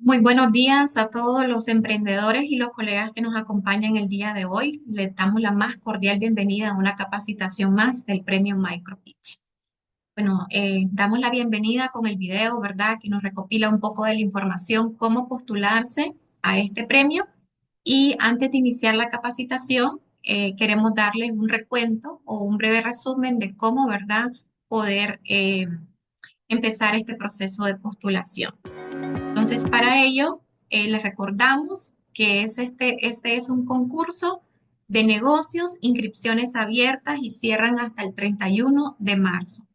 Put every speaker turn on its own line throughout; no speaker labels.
Muy buenos días a todos los emprendedores y los colegas que nos acompañan el día de hoy. Les damos la más cordial bienvenida a una capacitación más del Premio MicroPitch. Bueno, damos la bienvenida con el video, ¿verdad? Que nos recopila un poco de la información, cómo postularse a este premio. Y antes de iniciar la capacitación, queremos darles un recuento o un breve resumen de cómo, ¿verdad? Poder empezar este proceso de postulación. Entonces, para ello, les recordamos que este es un concurso de negocios, inscripciones abiertas y cierran hasta el 31 de marzo.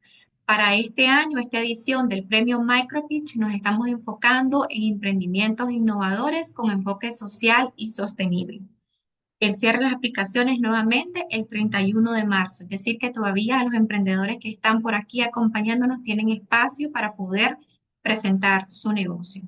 Para este año, esta edición del premio MicroPitch, nos estamos enfocando en emprendimientos innovadores con enfoque social y sostenible. El cierre de las aplicaciones nuevamente el 31 de marzo, es decir, que todavía los emprendedores que están por aquí acompañándonos tienen espacio para poder presentar su negocio.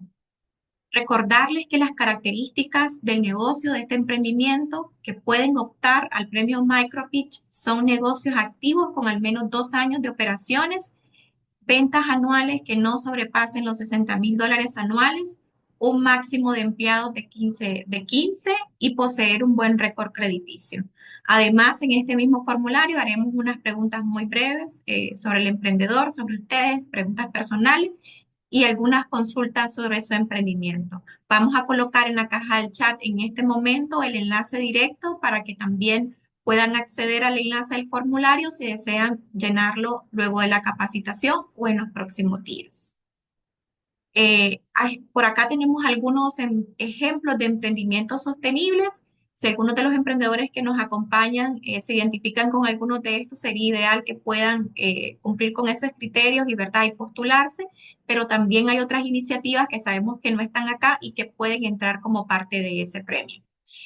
Recordarles que las características del negocio de este emprendimiento que pueden optar al premio MicroPitch son negocios activos con al menos 2 años de operaciones, ventas anuales que no sobrepasen los $60,000 anuales, un máximo de empleados de 15 y poseer un buen récord crediticio. Además, en este mismo formulario haremos unas preguntas muy breves sobre el emprendedor, sobre ustedes, preguntas personales y algunas consultas sobre su emprendimiento. Vamos a colocar en la caja del chat en este momento el enlace directo para que también puedan acceder al enlace del formulario si desean llenarlo luego de la capacitación o en los próximos días. Por acá tenemos algunos ejemplos de emprendimientos sostenibles. Si algunos de los emprendedores que nos acompañan se identifican con algunos de estos, sería ideal que puedan cumplir con esos criterios y, ¿verdad? Y postularse, pero también hay otras iniciativas que sabemos que no están acá y que pueden entrar como parte de ese premio.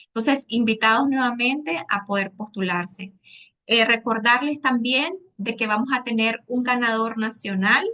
Entonces, invitados nuevamente a poder postularse. Recordarles también de que vamos a tener un ganador nacional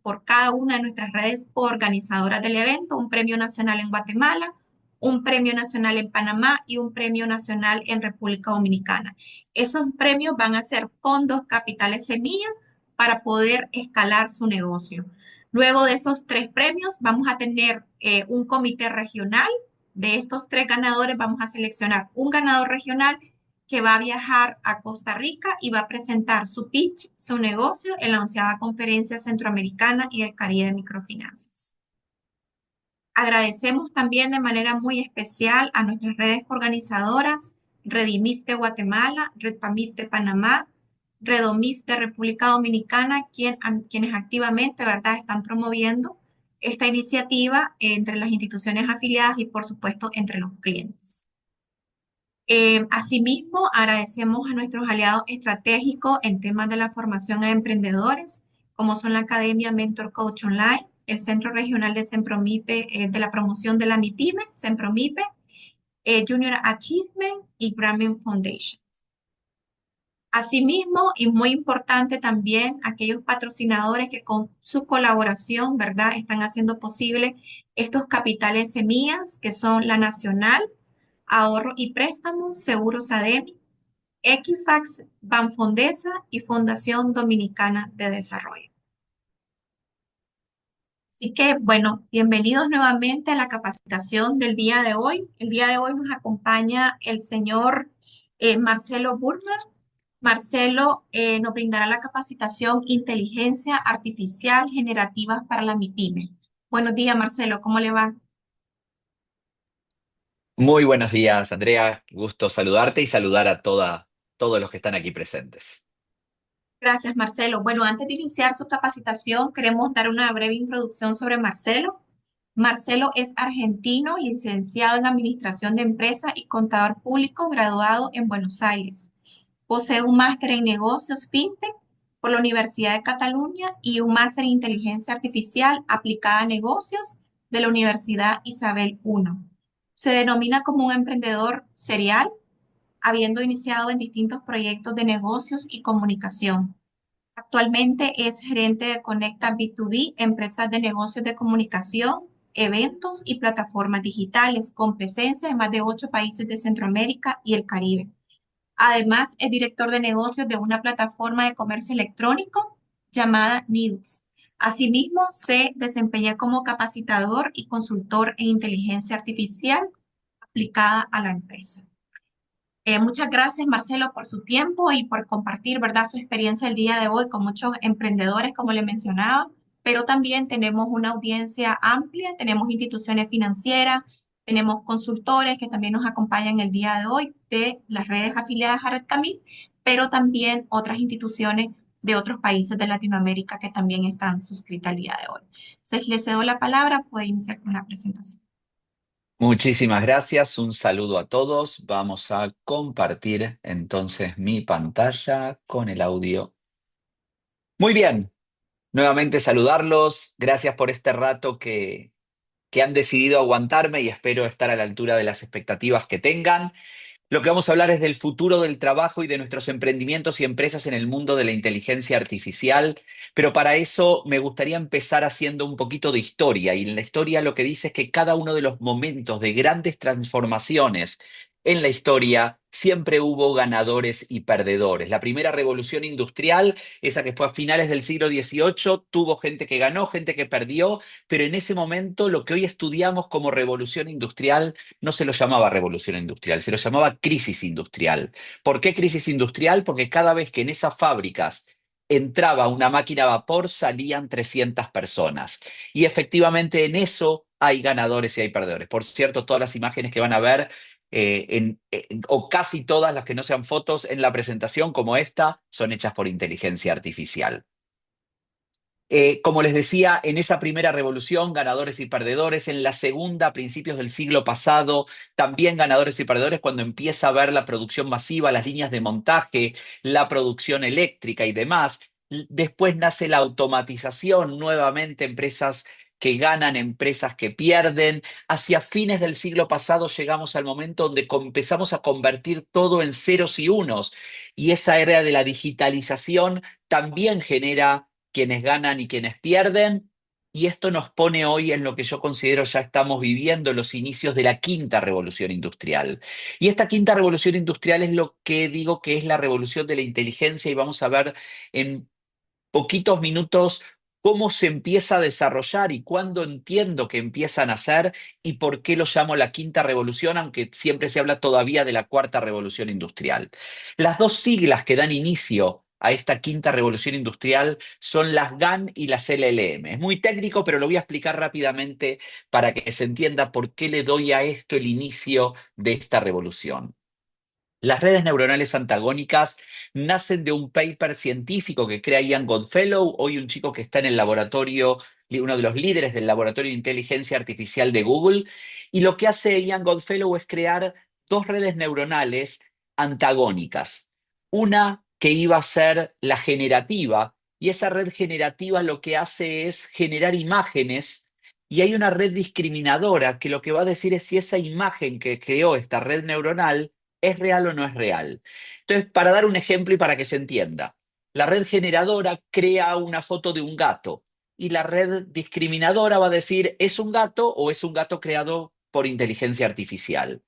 por cada una de nuestras redes organizadoras del evento, un premio nacional en Guatemala, un premio nacional en Panamá y un premio nacional en República Dominicana. Esos premios van a ser fondos capitales semilla para poder escalar su negocio. Luego de esos 3 premios, vamos a tener un comité regional. De estos 3 ganadores, vamos a seleccionar un ganador regional que va a viajar a Costa Rica y va a presentar su pitch, su negocio en la 11ª Conferencia Centroamericana y del Caribe de Microfinanzas. Agradecemos también de manera muy especial a nuestras redes organizadoras, Redimif de Guatemala, Redpamif de Panamá, Redomif de República Dominicana, quienes activamente, ¿verdad?, están promoviendo esta iniciativa entre las instituciones afiliadas y, por supuesto, entre los clientes. Asimismo, agradecemos a nuestros aliados estratégicos en temas de la formación de emprendedores, como son la Academia Mentor Coach Online, el Centro Regional de Sempromipe, de la promoción de la MIPYME, Sempromipe, Junior Achievement y Grameen Foundation. Asimismo, y muy importante también, aquellos patrocinadores que con su colaboración, ¿verdad?, están haciendo posible estos capitales semillas, que son la Nacional, Ahorro y Préstamos, Seguros ADEMI, Equifax, Banfondesa y Fundación Dominicana de Desarrollo. Así que, bueno, bienvenidos nuevamente a la capacitación del día de hoy. El día de hoy nos acompaña el señor Marcelo Burner. Marcelo nos brindará la capacitación Inteligencia Artificial Generativa para la MIPYME. Buenos días, Marcelo, ¿cómo le va?
Muy buenos días, Andrea. Gusto saludarte y saludar a todos los que están aquí presentes.
Gracias, Marcelo. Bueno, antes de iniciar su capacitación, queremos dar una breve introducción sobre Marcelo. Marcelo es argentino, licenciado en Administración de Empresas y contador público, graduado en Buenos Aires. Posee un máster en negocios FinTech por la Universidad de Cataluña y un máster en Inteligencia Artificial aplicada a negocios de la Universidad Isabel I. Se denomina como un emprendedor serial, habiendo iniciado en distintos proyectos de negocios y comunicación. Actualmente es gerente de Conecta B2B, empresas de negocios de comunicación, eventos y plataformas digitales con presencia en más de 8 países de Centroamérica y el Caribe. Además, es director de negocios de una plataforma de comercio electrónico llamada Needles. Asimismo, se desempeña como capacitador y consultor en inteligencia artificial aplicada a la empresa. Muchas gracias, Marcelo, por su tiempo y por compartir, ¿verdad?, su experiencia el día de hoy con muchos emprendedores, como le mencionaba, pero también tenemos una audiencia amplia, tenemos instituciones financieras, tenemos consultores que también nos acompañan el día de hoy de las redes afiliadas a Red Camis, pero también otras instituciones de otros países de Latinoamérica que también están suscritas el día de hoy. Entonces, le cedo la palabra, puede iniciar con la presentación.
Muchísimas gracias, un saludo a todos. Vamos a compartir entonces mi pantalla con el audio. Muy bien, nuevamente saludarlos. Gracias por este rato que han decidido aguantarme y espero estar a la altura de las expectativas que tengan. Lo que vamos a hablar es del futuro del trabajo y de nuestros emprendimientos y empresas en el mundo de la inteligencia artificial, pero para eso me gustaría empezar haciendo un poquito de historia. Y en la historia lo que dice es que cada uno de los momentos de grandes transformaciones en la historia siempre hubo ganadores y perdedores. La primera revolución industrial, esa que fue a finales del siglo XVIII, tuvo gente que ganó, gente que perdió, pero en ese momento lo que hoy estudiamos como revolución industrial no se lo llamaba revolución industrial, se lo llamaba crisis industrial. ¿Por qué crisis industrial? Porque cada vez que en esas fábricas entraba una máquina a vapor, salían 300 personas. Y efectivamente en eso hay ganadores y hay perdedores. Por cierto, todas las imágenes que van a ver, o casi todas las que no sean fotos en la presentación como esta, son hechas por inteligencia artificial. Como les decía, en esa primera revolución, ganadores y perdedores. En la segunda, a principios del siglo pasado, también ganadores y perdedores cuando empieza a ver la producción masiva, las líneas de montaje, la producción eléctrica y demás. Después nace la automatización, nuevamente empresas que ganan, empresas que pierden. Hacia fines del siglo pasado llegamos al momento donde empezamos a convertir todo en ceros y unos. Y esa era de la digitalización también genera quienes ganan y quienes pierden, y esto nos pone hoy en lo que yo considero ya estamos viviendo los inicios de la quinta revolución industrial. Y esta quinta revolución industrial es lo que digo que es la revolución de la inteligencia y vamos a ver en poquitos minutos cómo se empieza a desarrollar y cuándo entiendo que empiezan a nacer y por qué lo llamo la quinta revolución, aunque siempre se habla todavía de la cuarta revolución industrial. Las dos siglas que dan inicio a esta quinta revolución industrial son las GAN y las LLM. Es muy técnico, pero lo voy a explicar rápidamente para que se entienda por qué le doy a esto el inicio de esta revolución. Las redes neuronales antagónicas nacen de un paper científico que crea Ian Goodfellow, hoy un chico que está en el laboratorio, uno de los líderes del laboratorio de inteligencia artificial de Google, y lo que hace Ian Goodfellow es crear dos redes neuronales antagónicas. Una que iba a ser la generativa, y esa red generativa lo que hace es generar imágenes, y hay una red discriminadora que lo que va a decir es si esa imagen que creó esta red neuronal ¿es real o no es real? Entonces, para dar un ejemplo y para que se entienda, la red generadora crea una foto de un gato y la red discriminadora va a decir, ¿es un gato o es un gato creado por inteligencia artificial?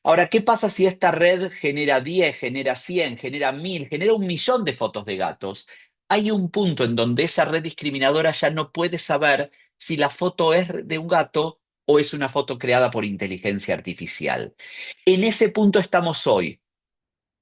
Ahora, ¿qué pasa si esta red genera 10, genera 100, genera 1000, genera 1 millón de fotos de gatos? Hay un punto en donde esa red discriminadora ya no puede saber si la foto es de un gato o es una foto creada por inteligencia artificial. En ese punto estamos hoy.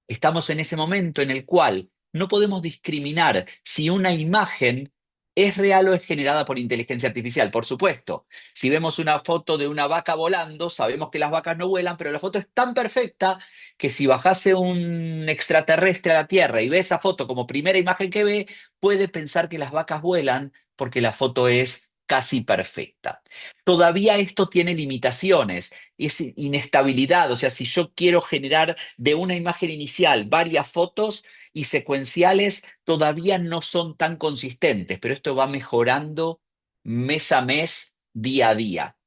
Estamos en ese momento en el cual no podemos discriminar si una imagen es real o es generada por inteligencia artificial. Por supuesto, si vemos una foto de una vaca volando, sabemos que las vacas no vuelan, pero la foto es tan perfecta que si bajase un extraterrestre a la Tierra y ve esa foto como primera imagen que ve, puede pensar que las vacas vuelan porque la foto es casi perfecta. Todavía esto tiene limitaciones, es inestabilidad, o sea, si yo quiero generar de una imagen inicial varias fotos y secuenciales, todavía no son tan consistentes, pero esto va mejorando mes a mes, día a día.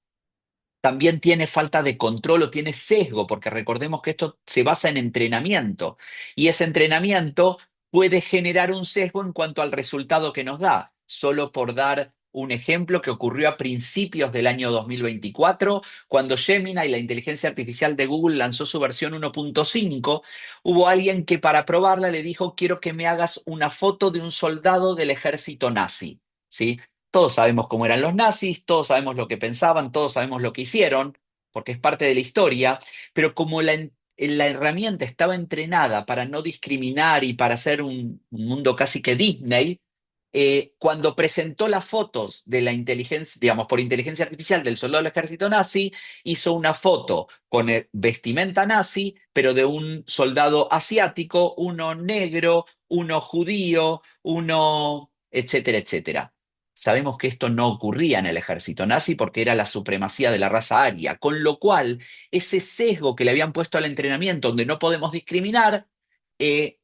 También tiene falta de control o tiene sesgo, porque recordemos que esto se basa en entrenamiento y ese entrenamiento puede generar un sesgo en cuanto al resultado que nos da. Solo por dar un ejemplo que ocurrió a principios del año 2024, cuando Gemini, la inteligencia artificial de Google, lanzó su versión 1.5, hubo alguien que para probarla le dijo, quiero que me hagas una foto de un soldado del ejército nazi, ¿sí? Todos sabemos cómo eran los nazis, todos sabemos lo que pensaban, todos sabemos lo que hicieron, porque es parte de la historia, pero como la herramienta estaba entrenada para no discriminar y para hacer un mundo casi que Disney, cuando presentó las fotos de la inteligencia, digamos, por inteligencia artificial del soldado del ejército nazi, hizo una foto con vestimenta nazi, pero de un soldado asiático, uno negro, uno judío, uno, etcétera, etcétera. Sabemos que esto no ocurría en el ejército nazi porque era la supremacía de la raza aria, con lo cual ese sesgo que le habían puesto al entrenamiento, donde no podemos discriminar, eh,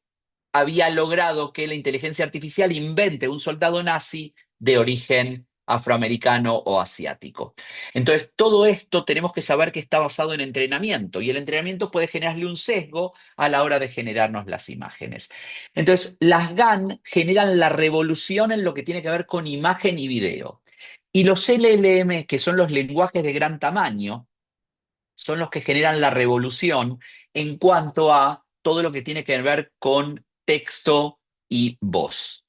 había logrado que la inteligencia artificial invente un soldado nazi de origen afroamericano o asiático. Entonces, todo esto tenemos que saber que está basado en entrenamiento y el entrenamiento puede generarle un sesgo a la hora de generarnos las imágenes. Entonces, las GAN generan la revolución en lo que tiene que ver con imagen y video. Y los LLM, que son los lenguajes de gran tamaño, son los que generan la revolución en cuanto a todo lo que tiene que ver con texto y voz.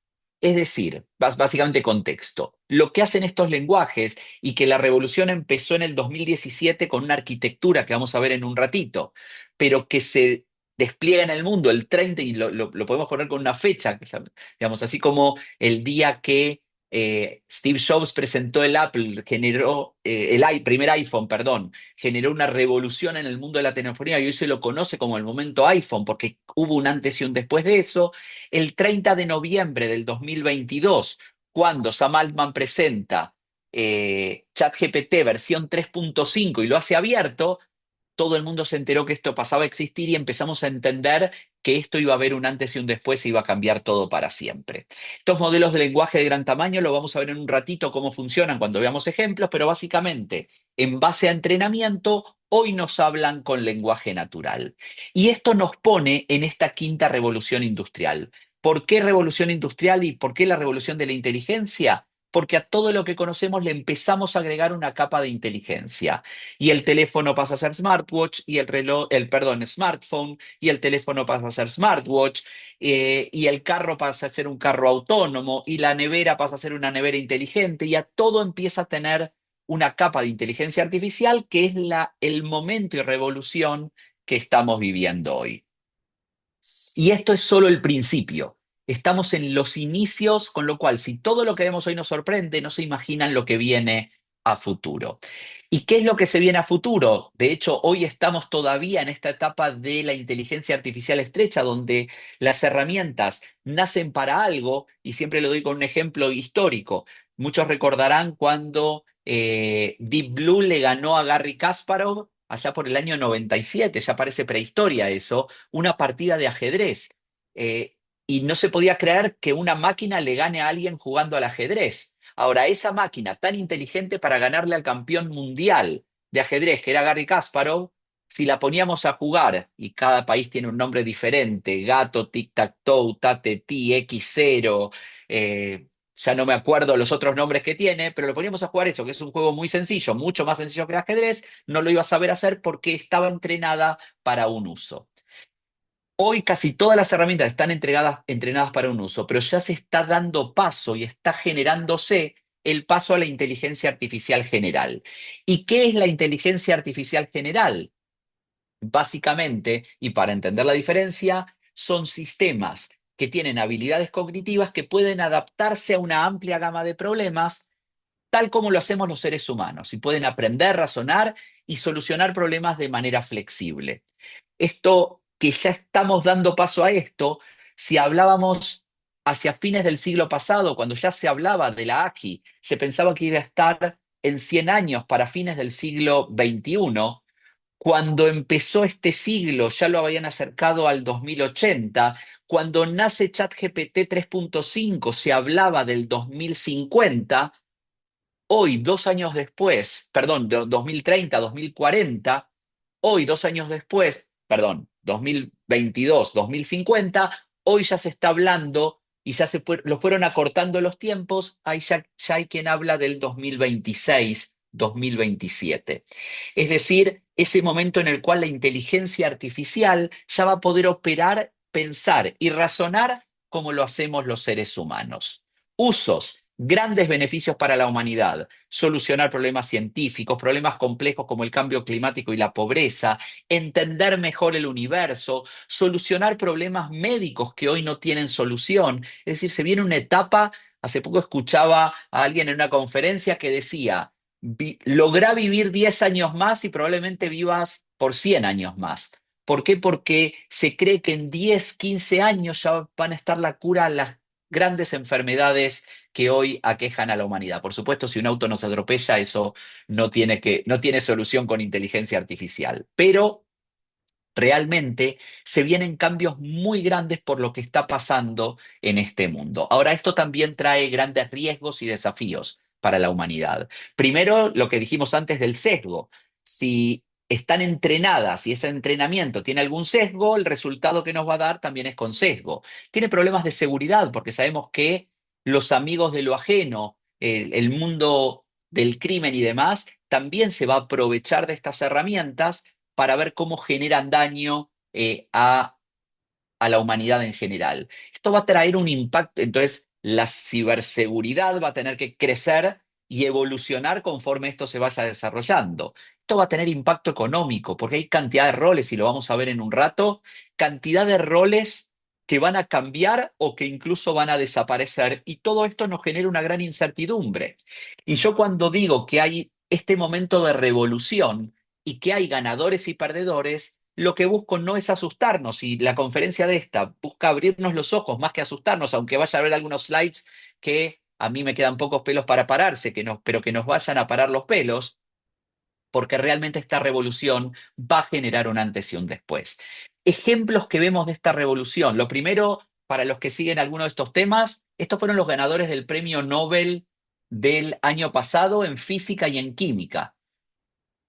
Es decir, básicamente con texto. Lo que hacen estos lenguajes y que la revolución empezó en el 2017 con una arquitectura que vamos a ver en un ratito, pero que se despliega en el mundo el 30 y lo podemos poner con una fecha, digamos, así como el día que Steve Jobs presentó el Apple, generó primer iPhone, perdón, generó una revolución en el mundo de la telefonía y hoy se lo conoce como el momento iPhone porque hubo un antes y un después de eso. El 30 de noviembre del 2022, cuando Sam Altman presenta ChatGPT versión 3.5 y lo hace abierto, todo el mundo se enteró que esto pasaba a existir y empezamos a entender que esto iba a haber un antes y un después y iba a cambiar todo para siempre. Estos modelos de lenguaje de gran tamaño lo vamos a ver en un ratito cómo funcionan cuando veamos ejemplos, pero básicamente en base a entrenamiento, hoy nos hablan con lenguaje natural. Y esto nos pone en esta quinta revolución industrial. ¿Por qué revolución industrial y por qué la revolución de la inteligencia? Porque a todo lo que conocemos le empezamos a agregar una capa de inteligencia. Y el teléfono pasa a ser smartwatch y el reloj, perdón, smartphone, y el teléfono pasa a ser smartwatch, y el carro pasa a ser un carro autónomo, y la nevera pasa a ser una nevera inteligente, y a todo empieza a tener una capa de inteligencia artificial que es el momento y revolución que estamos viviendo hoy. Y esto es solo el principio. Estamos en los inicios, con lo cual, si todo lo que vemos hoy nos sorprende, no se imaginan lo que viene a futuro. ¿Y qué es lo que se viene a futuro? De hecho, hoy estamos todavía en esta etapa de la inteligencia artificial estrecha, donde las herramientas nacen para algo, y siempre lo doy con un ejemplo histórico. Muchos recordarán cuando Deep Blue le ganó a Garry Kasparov allá por el año 97, ya parece prehistoria eso, una partida de ajedrez. Eh, y no se podía creer que una máquina le gane a alguien jugando al ajedrez. Ahora, esa máquina tan inteligente para ganarle al campeón mundial de ajedrez, que era Garry Kasparov, si la poníamos a jugar, y cada país tiene un nombre diferente, gato, tic-tac-toe, tate-ti, X0, ya no me acuerdo los otros nombres que tiene, pero lo poníamos a jugar eso, que es un juego muy sencillo, mucho más sencillo que el ajedrez, no lo iba a saber hacer porque estaba entrenada para un uso. Hoy casi todas las herramientas están entrenadas para un uso, pero ya se está dando paso y está generándose el paso a la inteligencia artificial general. ¿Y qué es la inteligencia artificial general? Básicamente, y para entender la diferencia, son sistemas que tienen habilidades cognitivas que pueden adaptarse a una amplia gama de problemas, tal como lo hacemos los seres humanos, y pueden aprender, razonar y solucionar problemas de manera flexible. Esto que ya estamos dando paso a esto, si hablábamos hacia fines del siglo pasado, cuando ya se hablaba de la AGI, se pensaba que iba a estar en 100 años para fines del siglo XXI. Cuando empezó este siglo ya lo habían acercado al 2080. Cuando nace ChatGPT 3.5 se hablaba del 2050. Hoy, 2 años después, perdón, 2030, 2040, hoy, 2 años después, perdón, 2022, 2050, hoy ya se está hablando y ya lo fueron acortando los tiempos, ahí ya hay quien habla del 2026, 2027. Es decir, ese momento en el cual la inteligencia artificial ya va a poder operar, pensar y razonar como lo hacemos los seres humanos. Usos: grandes beneficios para la humanidad: solucionar problemas científicos, problemas complejos como el cambio climático y la pobreza, entender mejor el universo, solucionar problemas médicos que hoy no tienen solución. Es decir, se viene una etapa. Hace poco escuchaba a alguien en una conferencia que decía: Lográ vivir 10 años más y probablemente vivas por 100 años más". ¿Por qué? Porque se cree que en 10, 15 años ya van a estar la cura a las grandes enfermedades que hoy aquejan a la humanidad. Por supuesto, si un auto nos atropella, eso no tiene solución con inteligencia artificial. Pero realmente se vienen cambios muy grandes por lo que está pasando en este mundo. Ahora, esto también trae grandes riesgos y desafíos para la humanidad. Primero, lo que dijimos antes del sesgo. Si están entrenadas y ese entrenamiento tiene algún sesgo, el resultado que nos va a dar también es con sesgo. Tiene problemas de seguridad porque sabemos que los amigos de lo ajeno, el mundo del crimen y demás, también se va a aprovechar de estas herramientas para ver cómo generan daño a la humanidad en general. Esto va a traer un impacto, entonces la ciberseguridad va a tener que crecer y evolucionar conforme esto se vaya desarrollando. Esto va a tener impacto económico, porque hay cantidad de roles, y lo vamos a ver en un rato, cantidad de roles que van a cambiar o que incluso van a desaparecer, y todo esto nos genera una gran incertidumbre. Y yo cuando digo que hay este momento de revolución y que hay ganadores y perdedores, lo que busco no es asustarnos, y la conferencia de esta busca abrirnos los ojos más que asustarnos, aunque vaya a haber algunos slides que a mí me quedan pocos pelos para pararse, pero que nos vayan a parar los pelos, porque realmente esta revolución va a generar un antes y un después. Ejemplos que vemos de esta revolución. Lo primero, para los que siguen alguno de estos temas, estos fueron los ganadores del premio Nobel del año pasado en física y en química.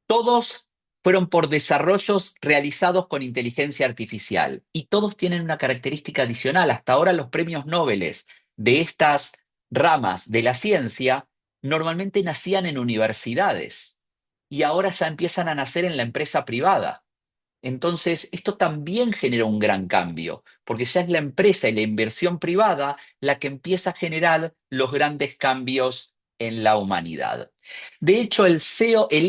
Todos fueron por desarrollos realizados con inteligencia artificial, y todos tienen una característica adicional. Hasta ahora los premios Nobel de estas ramas de la ciencia normalmente nacían en universidades y ahora ya empiezan a nacer en la empresa privada. Entonces, esto también genera un gran cambio, porque ya es la empresa y la inversión privada la que empieza a generar los grandes cambios en la humanidad. De hecho, el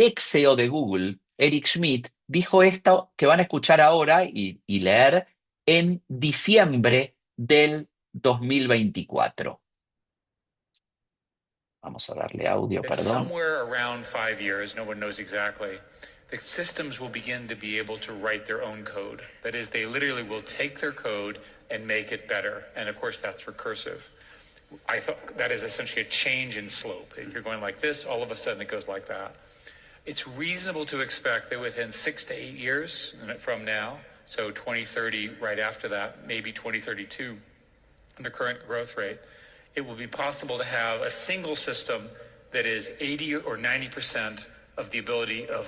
ex CEO de Google, Eric Schmidt, dijo esto que van a escuchar ahora y leer en diciembre del 2024. Vamos a darle audio,
That
perdón.
somewhere around 5 years, no one knows exactly, the systems will begin to be able to write their own code. That is, they literally will take their code and make it better. And of course, that's recursive. I thought that is essentially a change in slope. If you're going like this, all of a sudden it goes like that. It's reasonable to expect that within 6 to 8 years from now, so 2030, right after that, maybe 2032, the current growth rate, it will be possible to have a single system that is 80 or 90% of the ability of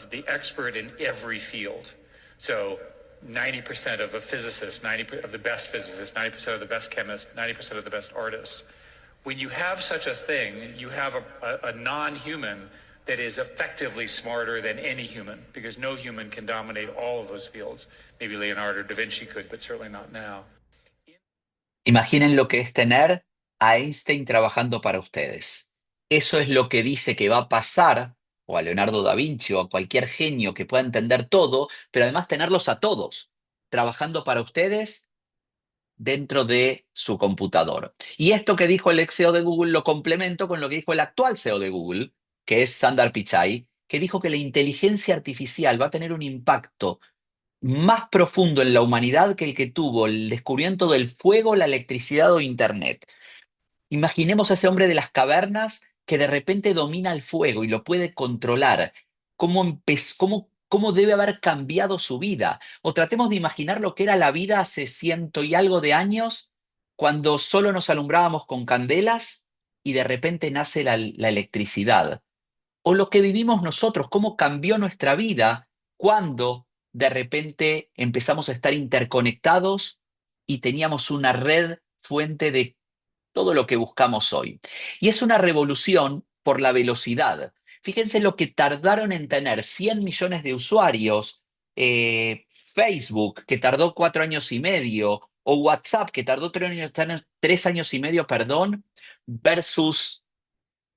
the expert in every field. So 90% of a physicist, 90% of the best physicists, 90% of the best chemists, 90% of the best artists. When you have such a thing, you have a non-human that is effectively smarter than any human, because no human can dominate all of those fields. Maybe Leonardo da Vinci could, but certainly not now.
Imaginen lo que es tener a Einstein trabajando para ustedes. Eso es lo que dice que va a pasar, o a Leonardo da Vinci, o a cualquier genio que pueda entender todo, pero además tenerlos a todos trabajando para ustedes dentro de su computador. Y esto que dijo el ex CEO de Google lo complemento con lo que dijo el actual CEO de Google, que es Sundar Pichai, que dijo que la inteligencia artificial va a tener un impacto más profundo en la humanidad que el que tuvo el descubrimiento del fuego, la electricidad o Internet. Imaginemos a ese hombre de las cavernas que de repente domina el fuego y lo puede controlar. ¿Cómo debe haber cambiado su vida? O tratemos de imaginar lo que era la vida hace ciento y algo de años, cuando solo nos alumbrábamos con candelas y de repente nace la electricidad. O lo que vivimos nosotros, cómo cambió nuestra vida cuando de repente empezamos a estar interconectados y teníamos una red fuente de todo lo que buscamos hoy. Y es una revolución por la velocidad. Fíjense lo que tardaron en tener 100 millones de usuarios, Facebook, que tardó 4 años y medio, o WhatsApp, que tardó 3 años y medio, perdón, versus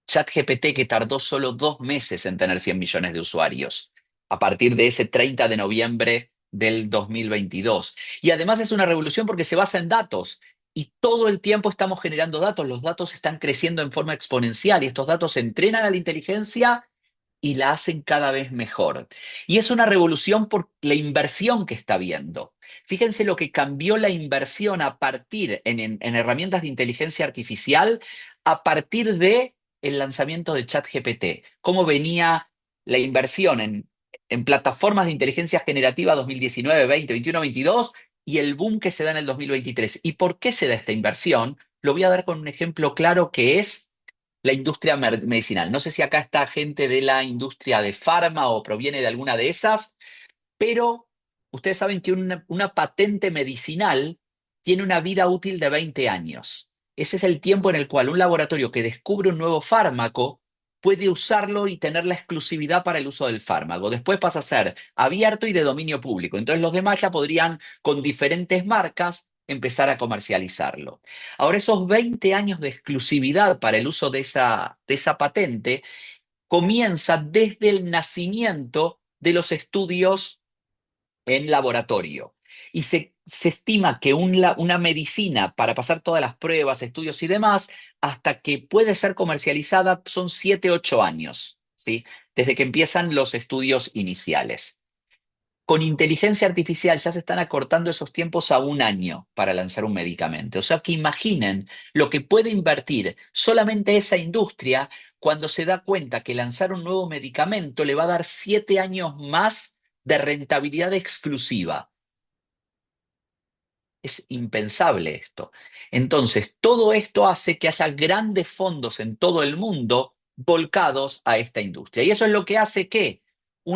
ChatGPT, que tardó solo 2 meses en tener 100 millones de usuarios, a partir de ese 30 de noviembre del 2022. Y además es una revolución porque se basa en datos. Y todo el tiempo estamos generando datos, los datos están creciendo en forma exponencial y estos datos se entrenan a la inteligencia y la hacen cada vez mejor. Y es una revolución por la inversión que está habiendo. Fíjense lo que cambió la inversión a partir en herramientas de inteligencia artificial a partir de el lanzamiento de ChatGPT. Cómo venía la inversión en plataformas de inteligencia generativa 2019, 20, 21, 22 y el boom que se da en el 2023. ¿Y por qué se da esta inversión? Lo voy a dar con un ejemplo claro que es la industria medicinal. No sé si acá está gente de la industria de farma o proviene de alguna de esas, pero ustedes saben que una patente medicinal tiene una vida útil de 20 años. Ese es el tiempo en el cual un laboratorio que descubre un nuevo fármaco puede usarlo y tener la exclusividad para el uso del fármaco. Después pasa a ser abierto y de dominio público. Entonces los demás ya podrían, con diferentes marcas, empezar a comercializarlo. Ahora, esos 20 años de exclusividad para el uso de esa patente comienza desde el nacimiento de los estudios en laboratorio. Y se estima que una medicina, para pasar todas las pruebas, estudios y demás, hasta que puede ser comercializada, son 7, 8 años, ¿sí? Desde que empiezan los estudios iniciales. Con inteligencia artificial ya se están acortando esos tiempos a 1 año para lanzar un medicamento. O sea que imaginen lo que puede invertir solamente esa industria cuando se da cuenta que lanzar un nuevo medicamento le va a dar 7 años más de rentabilidad exclusiva. Es impensable esto. Entonces, todo esto hace que haya grandes fondos en todo el mundo volcados a esta industria. Y eso es lo que hace que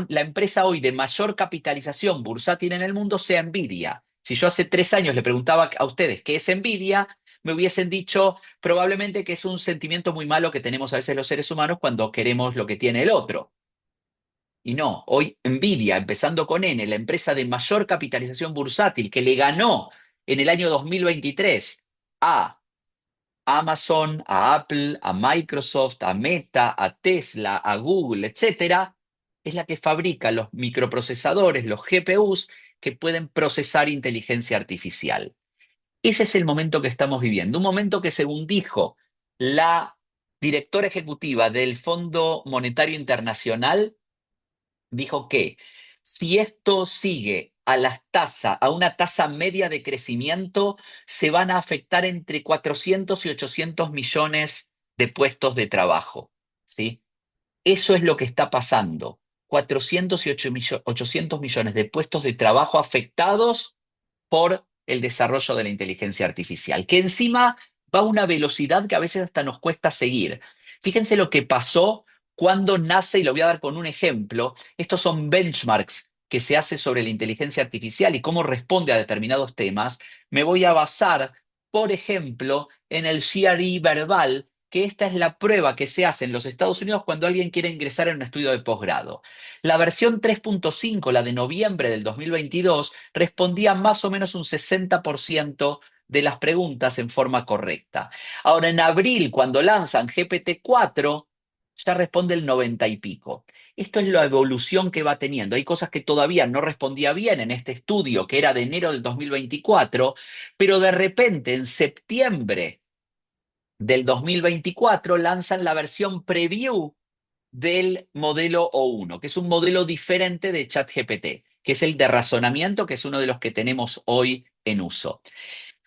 la empresa hoy de mayor capitalización bursátil en el mundo sea Nvidia. Si yo hace 3 años le preguntaba a ustedes qué es Nvidia, me hubiesen dicho probablemente que es un sentimiento muy malo que tenemos a veces los seres humanos cuando queremos lo que tiene el otro. Y no, hoy Nvidia, empezando con N, la empresa de mayor capitalización bursátil que le ganó en el año 2023 a Amazon, a Apple, a Microsoft, a Meta, a Tesla, a Google, etcétera, es la que fabrica los microprocesadores, los GPUs, que pueden procesar inteligencia artificial. Ese es el momento que estamos viviendo, un momento que, según dijo la directora ejecutiva del Fondo Monetario Internacional, dijo que si esto sigue a una tasa media de crecimiento, se van a afectar entre 400 y 800 millones de puestos de trabajo, ¿sí? Eso es lo que está pasando. 400 y 800 millones de puestos de trabajo afectados por el desarrollo de la inteligencia artificial, que encima va a una velocidad que a veces hasta nos cuesta seguir. Fíjense lo que pasó cuando nace, y lo voy a dar con un ejemplo, estos son benchmarks que se hace sobre la inteligencia artificial y cómo responde a determinados temas. Me voy a basar, por ejemplo, en el GRE verbal, que esta es la prueba que se hace en los Estados Unidos cuando alguien quiere ingresar en un estudio de posgrado. La versión 3.5, la de noviembre del 2022, respondía más o menos un 60% de las preguntas en forma correcta. Ahora, en abril, cuando lanzan GPT-4, ya responde el 90 y pico. Esto es la evolución que va teniendo. Hay cosas que todavía no respondía bien en este estudio, que era de enero del 2024, pero de repente, en septiembre del 2024, lanzan la versión preview del modelo O1, que es un modelo diferente de ChatGPT, que es el de razonamiento, que es uno de los que tenemos hoy en uso.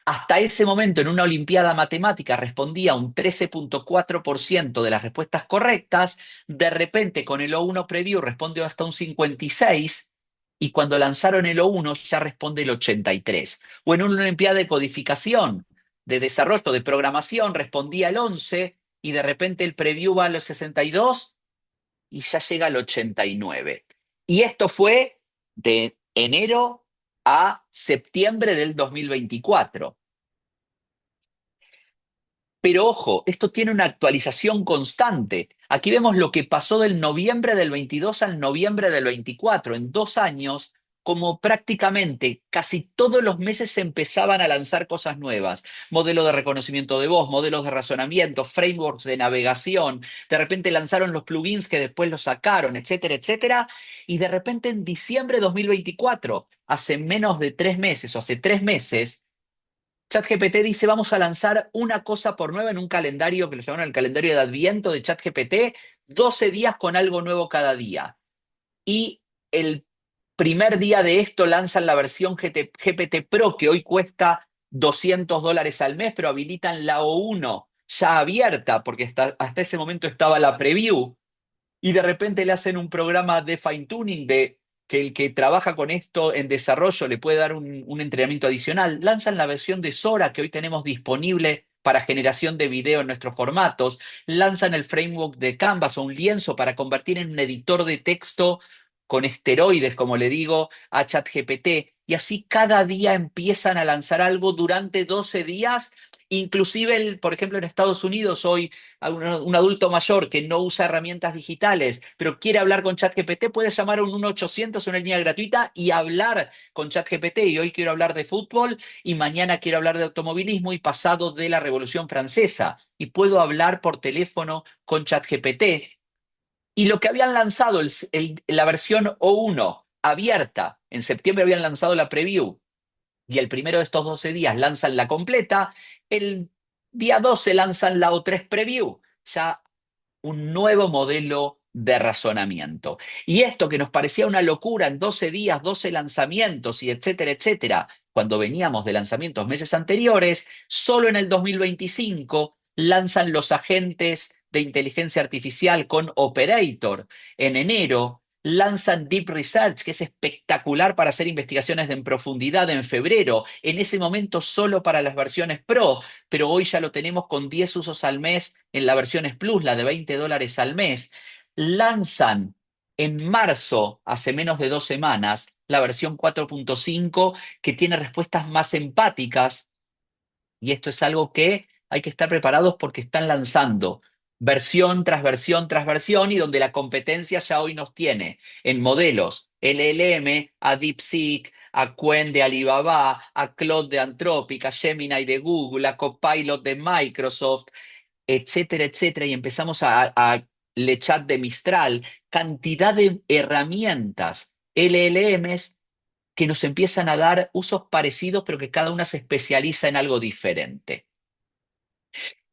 Hasta ese momento, en una olimpiada matemática, respondía un 13.4% de las respuestas correctas. De repente, con el O1 Preview responde hasta un 56%, y cuando lanzaron el O1 ya responde el 83%. O en una olimpiada de codificación, de desarrollo, de programación, respondía el 11%, y de repente el Preview va a los 62%, y ya llega al 89%. Y esto fue de enero a septiembre del 2024. Pero ojo, esto tiene una actualización constante. Aquí vemos lo que pasó del noviembre del 22 al noviembre del 24. En 2 años como prácticamente casi todos los meses se empezaban a lanzar cosas nuevas. Modelo de reconocimiento de voz, modelos de razonamiento, frameworks de navegación. De repente lanzaron los plugins que después los sacaron, etcétera, etcétera. Y de repente en diciembre de 2024, hace menos de 3 meses o hace 3 meses, ChatGPT dice, vamos a lanzar una cosa por nueva en un calendario que lo llamaron el calendario de Adviento de ChatGPT, 12 días con algo nuevo cada día. Y el primer día de esto lanzan la versión GPT Pro, que hoy cuesta $200 al mes, pero habilitan la O1 ya abierta, porque hasta ese momento estaba la preview, y de repente le hacen un programa de fine tuning de que el que trabaja con esto en desarrollo le puede dar un entrenamiento adicional. Lanzan la versión de Sora que hoy tenemos disponible para generación de video en nuestros formatos. Lanzan el framework de Canvas o un lienzo para convertir en un editor de texto con esteroides, como le digo, a ChatGPT. Y así cada día empiezan a lanzar algo durante 12 días. Inclusive, por ejemplo, en Estados Unidos hoy a un adulto mayor que no usa herramientas digitales, pero quiere hablar con ChatGPT, puede llamar a un 1-800, una línea gratuita, y hablar con ChatGPT. Y hoy quiero hablar de fútbol, y mañana quiero hablar de automovilismo, y pasado de la Revolución Francesa. Y puedo hablar por teléfono con ChatGPT. Y lo que habían lanzado, la versión O1 abierta, en septiembre habían lanzado la preview, y el primero de estos 12 días lanzan la completa, el día 12 lanzan la O3 Preview, ya un nuevo modelo de razonamiento. Y esto que nos parecía una locura en 12 días, 12 lanzamientos y etcétera, etcétera, cuando veníamos de lanzamientos meses anteriores, solo en el 2025 lanzan los agentes de inteligencia artificial con Operator. En enero lanzan Deep Research, que es espectacular para hacer investigaciones en profundidad en febrero, en ese momento solo para las versiones Pro, pero hoy ya lo tenemos con 10 usos al mes en la versiones Plus, la de $20 al mes. Lanzan en marzo, hace menos de 2 semanas, la versión 4.5 que tiene respuestas más empáticas, y esto es algo que hay que estar preparados porque están lanzando versión tras versión tras versión, y donde la competencia ya hoy nos tiene en modelos LLM, a DeepSeek, a Qwen de Alibaba, a Claude de Anthropic, a Gemini de Google, a Copilot de Microsoft, etcétera, etcétera, y empezamos a Lechat de Mistral, cantidad de herramientas LLMs que nos empiezan a dar usos parecidos, pero que cada una se especializa en algo diferente.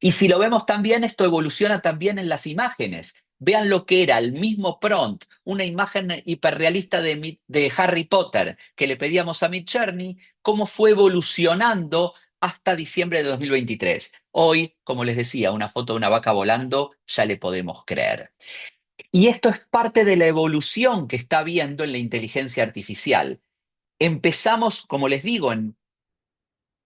Y si lo vemos también, esto evoluciona también en las imágenes. Vean lo que era el mismo prompt, una imagen hiperrealista de Harry Potter que le pedíamos a Midjourney, cómo fue evolucionando hasta diciembre de 2023. Hoy, como les decía, una foto de una vaca volando, ya le podemos creer. Y esto es parte de la evolución que está habiendo en la inteligencia artificial. Empezamos, como les digo, en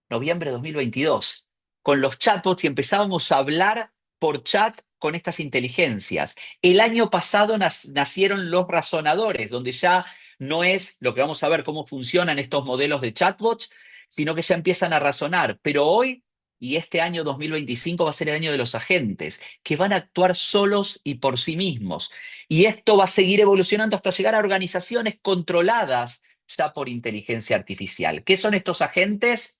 noviembre de 2022, con los chatbots, y empezábamos a hablar por chat con estas inteligencias. El año pasado nacieron los razonadores, donde ya no es lo que vamos a ver cómo funcionan estos modelos de chatbots, sino que ya empiezan a razonar. Pero hoy, y este año 2025 va a ser el año de los agentes, que van a actuar solos y por sí mismos. Y esto va a seguir evolucionando hasta llegar a organizaciones controladas ya por inteligencia artificial. ¿Qué son estos agentes?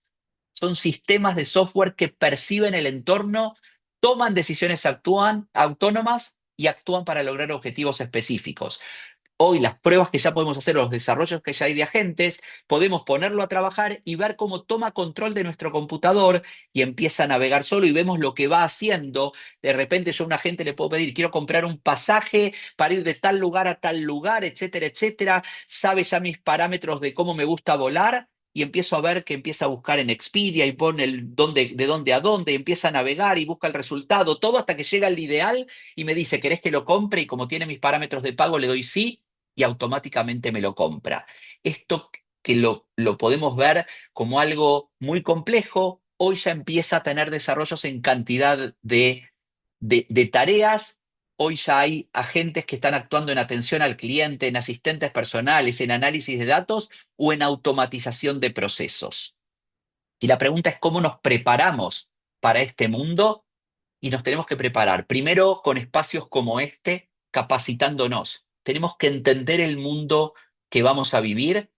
Son sistemas de software que perciben el entorno, toman decisiones autónomas y actúan para lograr objetivos específicos. Hoy las pruebas que ya podemos hacer, los desarrollos que ya hay de agentes, podemos ponerlo a trabajar y ver cómo toma control de nuestro computador y empieza a navegar solo, y vemos lo que va haciendo. De repente yo a un agente le puedo pedir, quiero comprar un pasaje para ir de tal lugar a tal lugar, etcétera, etcétera. Sabe ya mis parámetros de cómo me gusta volar, y empiezo a ver que empieza a buscar en Expedia y pone de dónde a dónde, y empieza a navegar y busca el resultado, todo hasta que llega al ideal y me dice, ¿querés que lo compre? Y como tiene mis parámetros de pago, le doy sí, y automáticamente me lo compra. Esto que lo podemos ver como algo muy complejo, hoy ya empieza a tener desarrollos en cantidad de tareas. Hoy ya hay agentes que están actuando en atención al cliente, en asistentes personales, en análisis de datos o en automatización de procesos. Y la pregunta es cómo nos preparamos para este mundo, y nos tenemos que preparar primero con espacios como este, capacitándonos. Tenemos que entender el mundo que vamos a vivir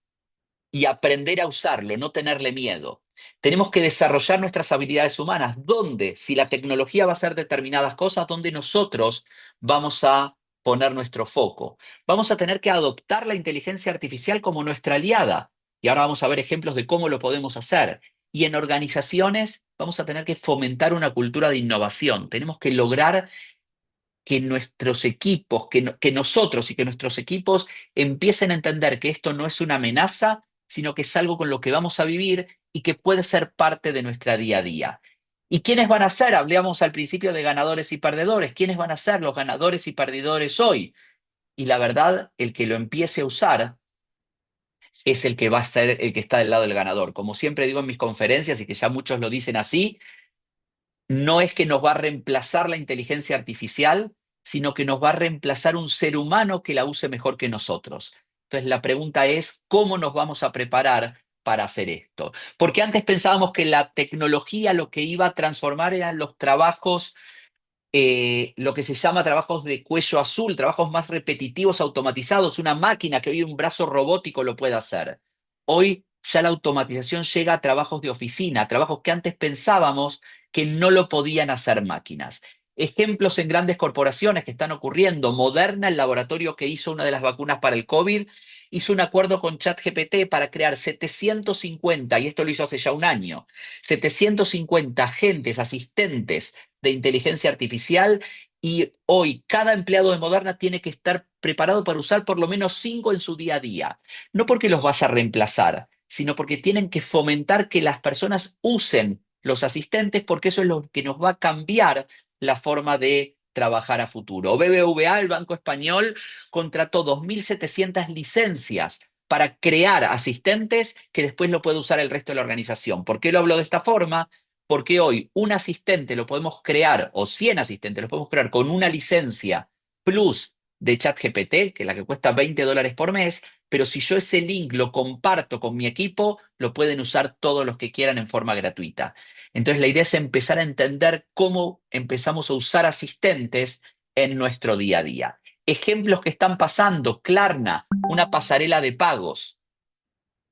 y aprender a usarlo, no tenerle miedo. Tenemos que desarrollar nuestras habilidades humanas. ¿Dónde? Si la tecnología va a hacer determinadas cosas, ¿dónde nosotros vamos a poner nuestro foco? Vamos a tener que adoptar la inteligencia artificial como nuestra aliada. Y ahora vamos a ver ejemplos de cómo lo podemos hacer. Y en organizaciones vamos a tener que fomentar una cultura de innovación. Tenemos que lograr que nuestros equipos, que nosotros y que nuestros equipos empiecen a entender que esto no es una amenaza, sino que es algo con lo que vamos a vivir y que puede ser parte de nuestra día a día. ¿Y quiénes van a ser? Hablamos al principio de ganadores y perdedores. ¿Quiénes van a ser los ganadores y perdedores hoy? Y la verdad, el que lo empiece a usar es el que va a ser el que está del lado del ganador. Como siempre digo en mis conferencias y que ya muchos lo dicen así, no es que nos va a reemplazar la inteligencia artificial, sino que nos va a reemplazar un ser humano que la use mejor que nosotros. Entonces la pregunta es, ¿cómo nos vamos a preparar para hacer esto? Porque antes pensábamos que la tecnología lo que iba a transformar eran los trabajos, lo que se llama trabajos de cuello azul, trabajos más repetitivos, automatizados, una máquina que hoy un brazo robótico lo puede hacer. Hoy ya la automatización llega a trabajos de oficina, trabajos que antes pensábamos que no lo podían hacer máquinas. Ejemplos en grandes corporaciones que están ocurriendo. Moderna, el laboratorio que hizo una de las vacunas para el COVID, hizo un acuerdo con ChatGPT para crear 750, y esto lo hizo hace ya un año, 750 agentes, asistentes de inteligencia artificial, y hoy cada empleado de Moderna tiene que estar preparado para usar por lo menos 5 en su día a día. No porque los vaya a reemplazar, sino porque tienen que fomentar que las personas usen los asistentes, porque eso es lo que nos va a cambiar la forma de trabajar a futuro. BBVA, el Banco Español, contrató 2.700 licencias para crear asistentes que después lo puede usar el resto de la organización. ¿Por qué lo hablo de esta forma? Porque hoy un asistente lo podemos crear, o 100 asistentes los podemos crear con una licencia plus de ChatGPT, que es la que cuesta $20 por mes, pero si yo ese link lo comparto con mi equipo, lo pueden usar todos los que quieran en forma gratuita. Entonces la idea es empezar a entender cómo empezamos a usar asistentes en nuestro día a día. Ejemplos que están pasando: Klarna, una pasarela de pagos.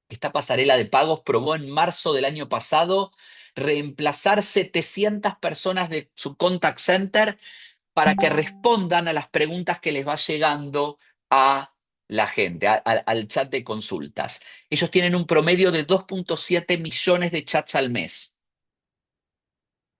Esta pasarela de pagos probó en marzo del año pasado reemplazar 700 personas de su contact center para que respondan a las preguntas que les va llegando a la gente, al chat de consultas. Ellos tienen un promedio de 2.7 millones de chats al mes.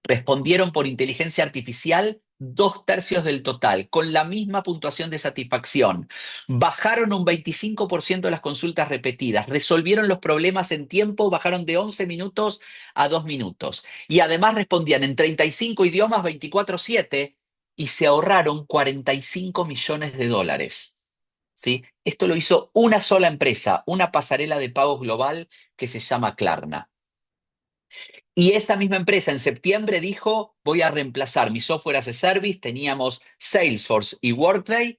Respondieron por inteligencia artificial 2/3 del total, con la misma puntuación de satisfacción. Bajaron un 25% de las consultas repetidas, resolvieron los problemas en tiempo, bajaron de 11 minutos a 2 minutos. Y además respondían en 35 idiomas 24/7 y se ahorraron $45 millones. ¿Sí? Esto lo hizo una sola empresa, una pasarela de pagos global que se llama Klarna. Y esa misma empresa en septiembre dijo, voy a reemplazar mi software as a service, teníamos Salesforce y Workday,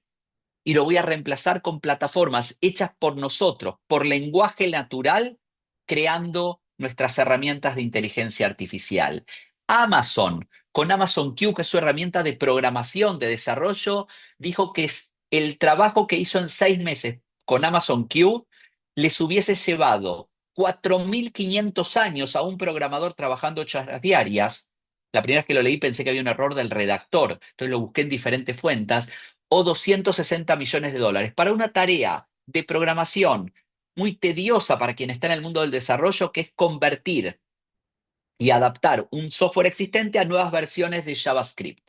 y lo voy a reemplazar con plataformas hechas por nosotros, por lenguaje natural, creando nuestras herramientas de inteligencia artificial. Amazon, con Amazon Q, que es su herramienta de programación, de desarrollo, dijo que el trabajo que hizo en 6 meses con Amazon Q les hubiese llevado 4.500 años a un programador trabajando 8 horas diarias. La primera vez que lo leí pensé que había un error del redactor, entonces lo busqué en diferentes fuentes, o $260 millones para una tarea de programación muy tediosa para quien está en el mundo del desarrollo, que es convertir y adaptar un software existente a nuevas versiones de JavaScript.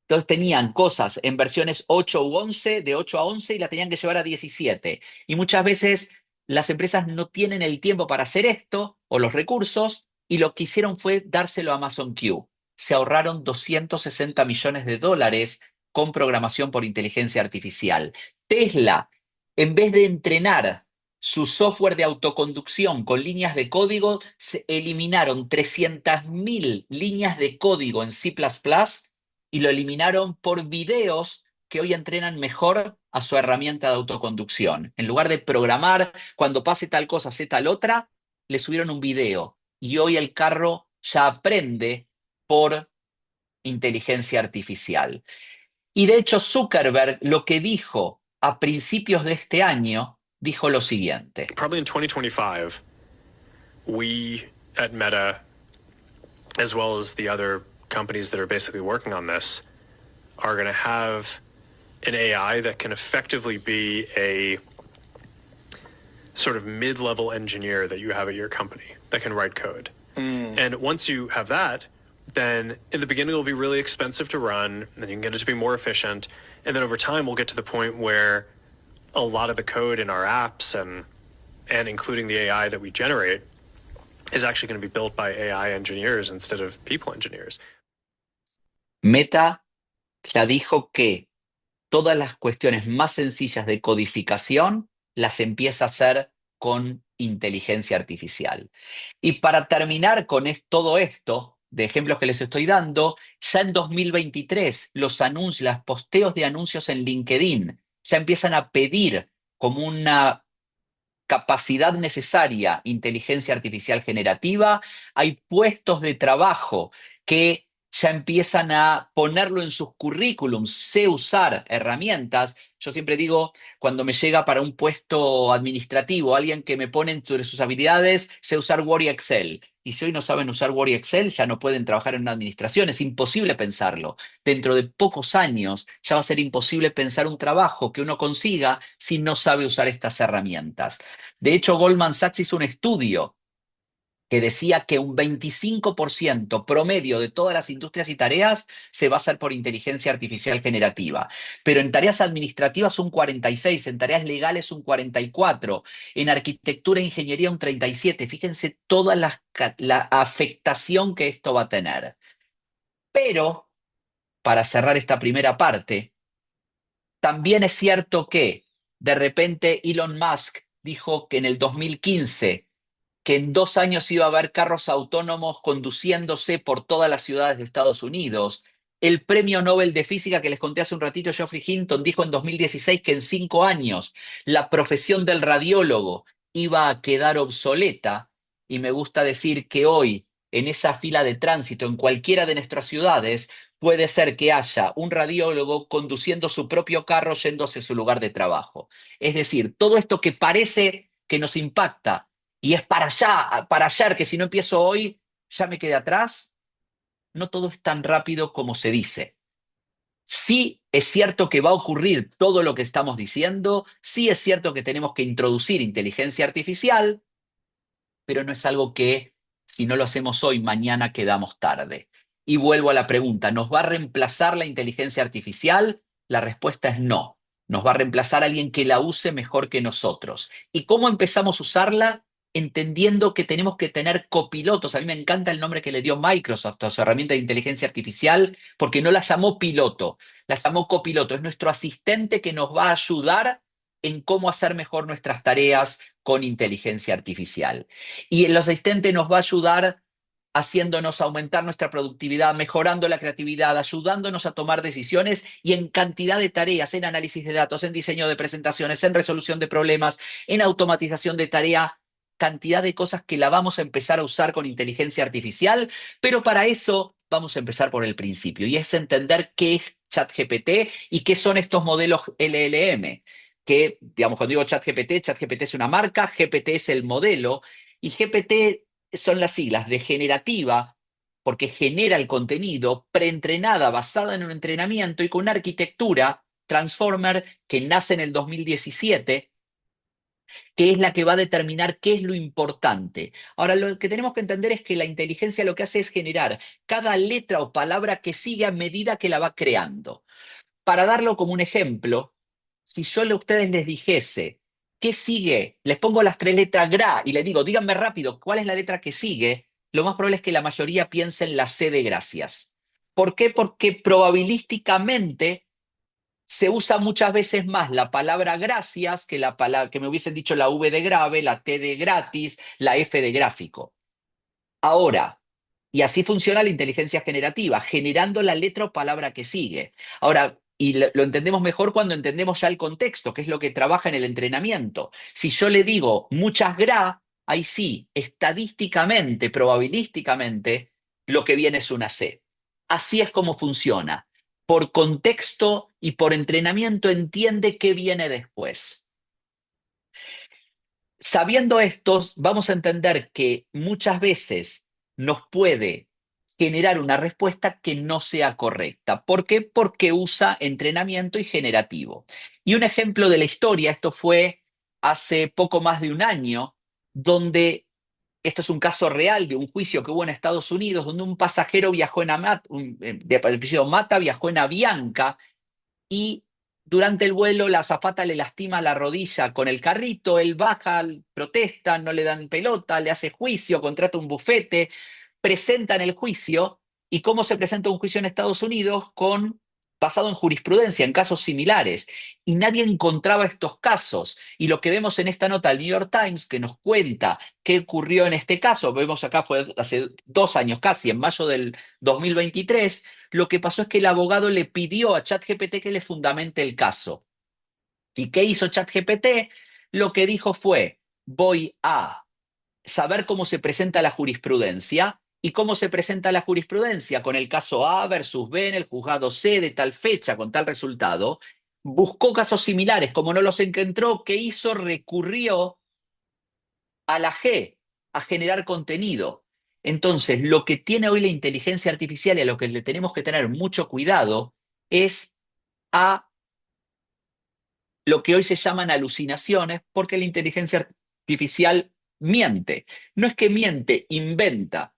Entonces tenían cosas en versiones 8 u 11, de 8 a 11, y la tenían que llevar a 17. Y muchas veces las empresas no tienen el tiempo para hacer esto o los recursos, y lo que hicieron fue dárselo a Amazon Q. Se ahorraron $260 millones con programación por inteligencia artificial. Tesla, en vez de entrenar su software de autoconducción con líneas de código, se eliminaron 300.000 líneas de código en C++ y lo eliminaron por videos que hoy entrenan mejor a su herramienta de autoconducción. En lugar de programar, cuando pase tal cosa, hace tal otra, le subieron un video y hoy el carro ya aprende por inteligencia artificial. Y de hecho Zuckerberg lo que dijo a principios de este año dijo lo siguiente.
Probably in 2025, we at Meta, as well as the other companies that are basically working on this, are going to have an AI that can effectively be a sort of mid-level engineer that you have at your company that can write code. And once you have that, then in the beginning it'll be really expensive to run, and then you can get it to be more efficient. And then over time we'll get to the point where a lot of the code in our apps and including the AI that we generate is actually going to be built by AI engineers instead of people engineers.
Meta ya dijo que todas las cuestiones más sencillas de codificación las empieza a hacer con inteligencia artificial. Y para terminar con todo esto, de ejemplos que les estoy dando, ya en 2023 los anuncios, los posteos de anuncios en LinkedIn ya empiezan a pedir como una capacidad necesaria inteligencia artificial generativa. Hay puestos de trabajo que ya empiezan a ponerlo en sus currículums, sé usar herramientas. Yo siempre digo, cuando me llega para un puesto administrativo, alguien que me pone entre sus habilidades, sé usar Word y Excel. Y si hoy no saben usar Word y Excel, ya no pueden trabajar en una administración. Es imposible pensarlo. Dentro de pocos años ya va a ser imposible pensar un trabajo que uno consiga si no sabe usar estas herramientas. De hecho, Goldman Sachs hizo un estudio que decía que un 25% promedio de todas las industrias y tareas se va a hacer por inteligencia artificial generativa. Pero en tareas administrativas un 46%, en tareas legales un 44%, en arquitectura e ingeniería un 37%. Fíjense toda la afectación que esto va a tener. Pero, para cerrar esta primera parte, también es cierto que de repente Elon Musk dijo que en el 2015 que en 2 años iba a haber carros autónomos conduciéndose por todas las ciudades de Estados Unidos. El premio Nobel de Física que les conté hace un ratito, Geoffrey Hinton, dijo en 2016 que en 5 años la profesión del radiólogo iba a quedar obsoleta. Y me gusta decir que hoy, en esa fila de tránsito, en cualquiera de nuestras ciudades, puede ser que haya un radiólogo conduciendo su propio carro yéndose a su lugar de trabajo. Es decir, todo esto que parece que nos impacta, y es para allá, para ayer, que si no empiezo hoy, ya me quedé atrás. No todo es tan rápido como se dice. Sí es cierto que va a ocurrir todo lo que estamos diciendo, sí es cierto que tenemos que introducir inteligencia artificial, pero no es algo que, si no lo hacemos hoy, mañana quedamos tarde. Y vuelvo a la pregunta, ¿nos va a reemplazar la inteligencia artificial? La respuesta es no. Nos va a reemplazar alguien que la use mejor que nosotros. ¿Y cómo empezamos a usarla? Entendiendo que tenemos que tener copilotos. A mí me encanta el nombre que le dio Microsoft a su herramienta de inteligencia artificial, porque no la llamó piloto, la llamó copiloto. Es nuestro asistente que nos va a ayudar en cómo hacer mejor nuestras tareas con inteligencia artificial. Y el asistente nos va a ayudar haciéndonos aumentar nuestra productividad, mejorando la creatividad, ayudándonos a tomar decisiones y en cantidad de tareas, en análisis de datos, en diseño de presentaciones, en resolución de problemas, en automatización de tarea, cantidad de cosas que la vamos a empezar a usar con inteligencia artificial, pero para eso vamos a empezar por el principio y es entender qué es ChatGPT y qué son estos modelos LLM. Que, digamos, cuando digo ChatGPT, ChatGPT es una marca, GPT es el modelo, y GPT son las siglas de generativa, porque genera el contenido, preentrenada, basada en un entrenamiento y con una arquitectura Transformer que nace en el 2017, que es la que va a determinar qué es lo importante. Ahora, lo que tenemos que entender es que la inteligencia lo que hace es generar cada letra o palabra que sigue a medida que la va creando. Para darlo como un ejemplo, si yo a ustedes les dijese, ¿qué sigue? Les pongo las 3 letras GRA y les digo, díganme rápido, ¿cuál es la letra que sigue? Lo más probable es que la mayoría piense en la C de gracias. ¿Por qué? Porque probabilísticamente se usa muchas veces más la palabra gracias que la palabra que me hubiesen dicho la V de grave, la T de gratis, la F de gráfico. Ahora, y así funciona la inteligencia generativa, generando la letra o palabra que sigue. Ahora, y lo entendemos mejor cuando entendemos ya el contexto, que es lo que trabaja en el entrenamiento. Si yo le digo muchas gra, ahí sí, estadísticamente, probabilísticamente, lo que viene es una C. Así es como funciona. Por contexto y por entrenamiento entiende qué viene después. sabiendo esto, vamos a entender que muchas veces nos puede generar una respuesta que no sea correcta. ¿Por qué? Porque usa entrenamiento y generativo. Y un ejemplo de la historia, esto fue hace poco más de un año, donde esto es un caso real de un juicio que hubo en Estados Unidos, donde un pasajero viajó en de apellido Mata, viajó en Avianca y durante el vuelo la azafata le lastima la rodilla con el carrito, él baja, protesta, no le dan pelota, le hace juicio, contrata un bufete, presentan el juicio. ¿Y cómo se presenta un juicio en Estados Unidos? Basado en jurisprudencia, en casos similares. Y nadie encontraba estos casos. Y lo que vemos en esta nota del New York Times, que nos cuenta qué ocurrió en este caso, vemos acá, fue hace 2 años casi, en mayo del 2023, lo que pasó es que el abogado le pidió a ChatGPT que le fundamente el caso. ¿Y qué hizo ChatGPT? Lo que dijo fue, voy a saber cómo se presenta la jurisprudencia. ¿Y cómo se presenta la jurisprudencia? Con el caso A versus B en el juzgado C de tal fecha, con tal resultado. Buscó casos similares. Como no los encontró, ¿qué hizo? Recurrió a la G, a generar contenido. Entonces, lo que tiene hoy la inteligencia artificial y a lo que le tenemos que tener mucho cuidado es a lo que hoy se llaman alucinaciones, porque la inteligencia artificial miente. No es que miente, inventa.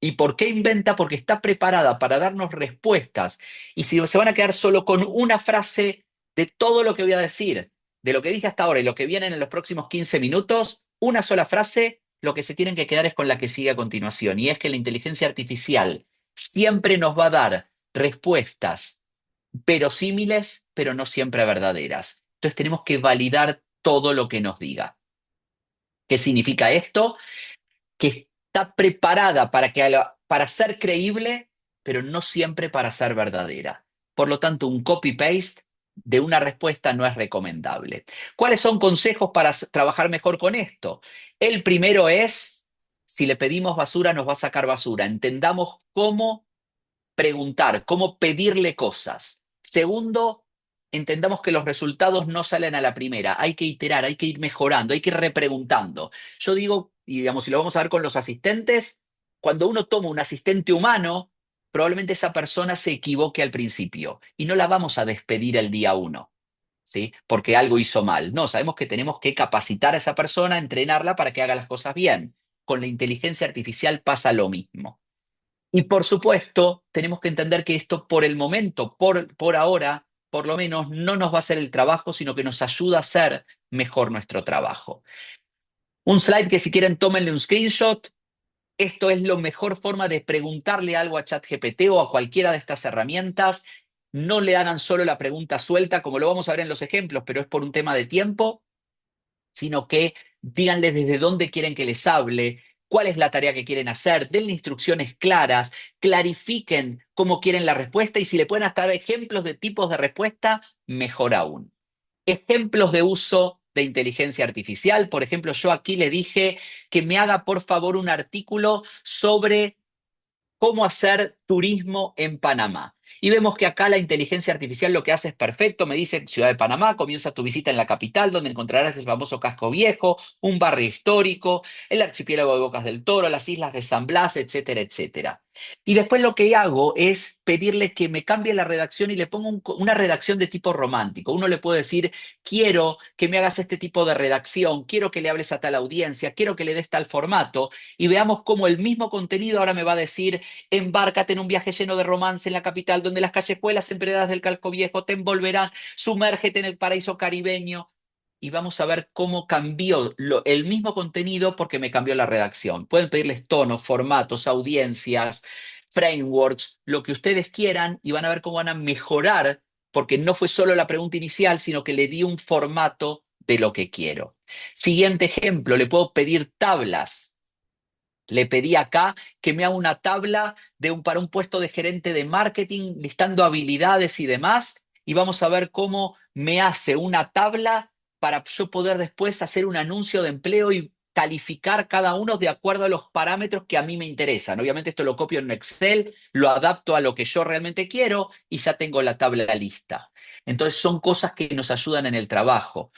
¿Y por qué inventa? Porque está preparada para darnos respuestas. Y si se van a quedar solo con una frase de todo lo que voy a decir, de lo que dije hasta ahora y lo que viene en los próximos 15 minutos, una sola frase, lo que se tienen que quedar es con la que sigue a continuación. Y es que la inteligencia artificial siempre nos va a dar respuestas verosímiles, pero no siempre verdaderas. Entonces tenemos que validar todo lo que nos diga. ¿Qué significa esto? Que está preparada para ser creíble, pero no siempre para ser verdadera. Por lo tanto, un copy-paste de una respuesta no es recomendable. ¿Cuáles son consejos para trabajar mejor con esto? El primero es, si le pedimos basura, nos va a sacar basura. Entendamos cómo preguntar, cómo pedirle cosas. Segundo, entendamos que los resultados no salen a la primera, hay que iterar, hay que ir mejorando, hay que ir repreguntando. Yo digo, y digamos, si lo vamos a ver con los asistentes, cuando uno toma un asistente humano, probablemente esa persona se equivoque al principio y no la vamos a despedir el día uno, ¿sí? Porque algo hizo mal. No, sabemos que tenemos que capacitar a esa persona, entrenarla para que haga las cosas bien. Con la inteligencia artificial pasa lo mismo. Y por supuesto, tenemos que entender que esto por el momento, por ahora, por lo menos, no nos va a hacer el trabajo, sino que nos ayuda a hacer mejor nuestro trabajo. Un slide que si quieren tómenle un screenshot. Esto es la mejor forma de preguntarle algo a ChatGPT o a cualquiera de estas herramientas. No le hagan solo la pregunta suelta, como lo vamos a ver en los ejemplos, pero es por un tema de tiempo, sino que díganle desde dónde quieren que les hable, cuál es la tarea que quieren hacer, denle instrucciones claras, clarifiquen cómo quieren la respuesta y si le pueden hasta dar ejemplos de tipos de respuesta, mejor aún. Ejemplos de uso de inteligencia artificial. Por ejemplo, yo aquí le dije que me haga por favor un artículo sobre cómo hacer turismo en Panamá. Y vemos que acá la inteligencia artificial lo que hace es perfecto. Me dice Ciudad de Panamá, comienza tu visita en la capital, donde encontrarás el famoso Casco Viejo, un barrio histórico, el archipiélago de Bocas del Toro, las islas de San Blas, etcétera, etcétera. Y después lo que hago es pedirle que me cambie la redacción y le ponga una redacción de tipo romántico. Uno le puede decir, quiero que me hagas este tipo de redacción, quiero que le hables a tal audiencia, quiero que le des tal formato, y veamos cómo el mismo contenido ahora me va a decir, embárcate en un viaje lleno de romance en la capital, donde las callejuelas empedradas del Calco Viejo te envolverán, sumérgete en el paraíso caribeño. Y vamos a ver cómo cambió el mismo contenido porque me cambió la redacción. Pueden pedirles tonos, formatos, audiencias, frameworks, lo que ustedes quieran y van a ver cómo van a mejorar porque no fue solo la pregunta inicial, sino que le di un formato de lo que quiero. Siguiente ejemplo, le puedo pedir tablas. Le pedí acá que me haga una tabla para un puesto de gerente de marketing, listando habilidades y demás, y vamos a ver cómo me hace una tabla para yo poder después hacer un anuncio de empleo y calificar cada uno de acuerdo a los parámetros que a mí me interesan. Obviamente esto lo copio en Excel, lo adapto a lo que yo realmente quiero y ya tengo la tabla lista. Entonces son cosas que nos ayudan en el trabajo.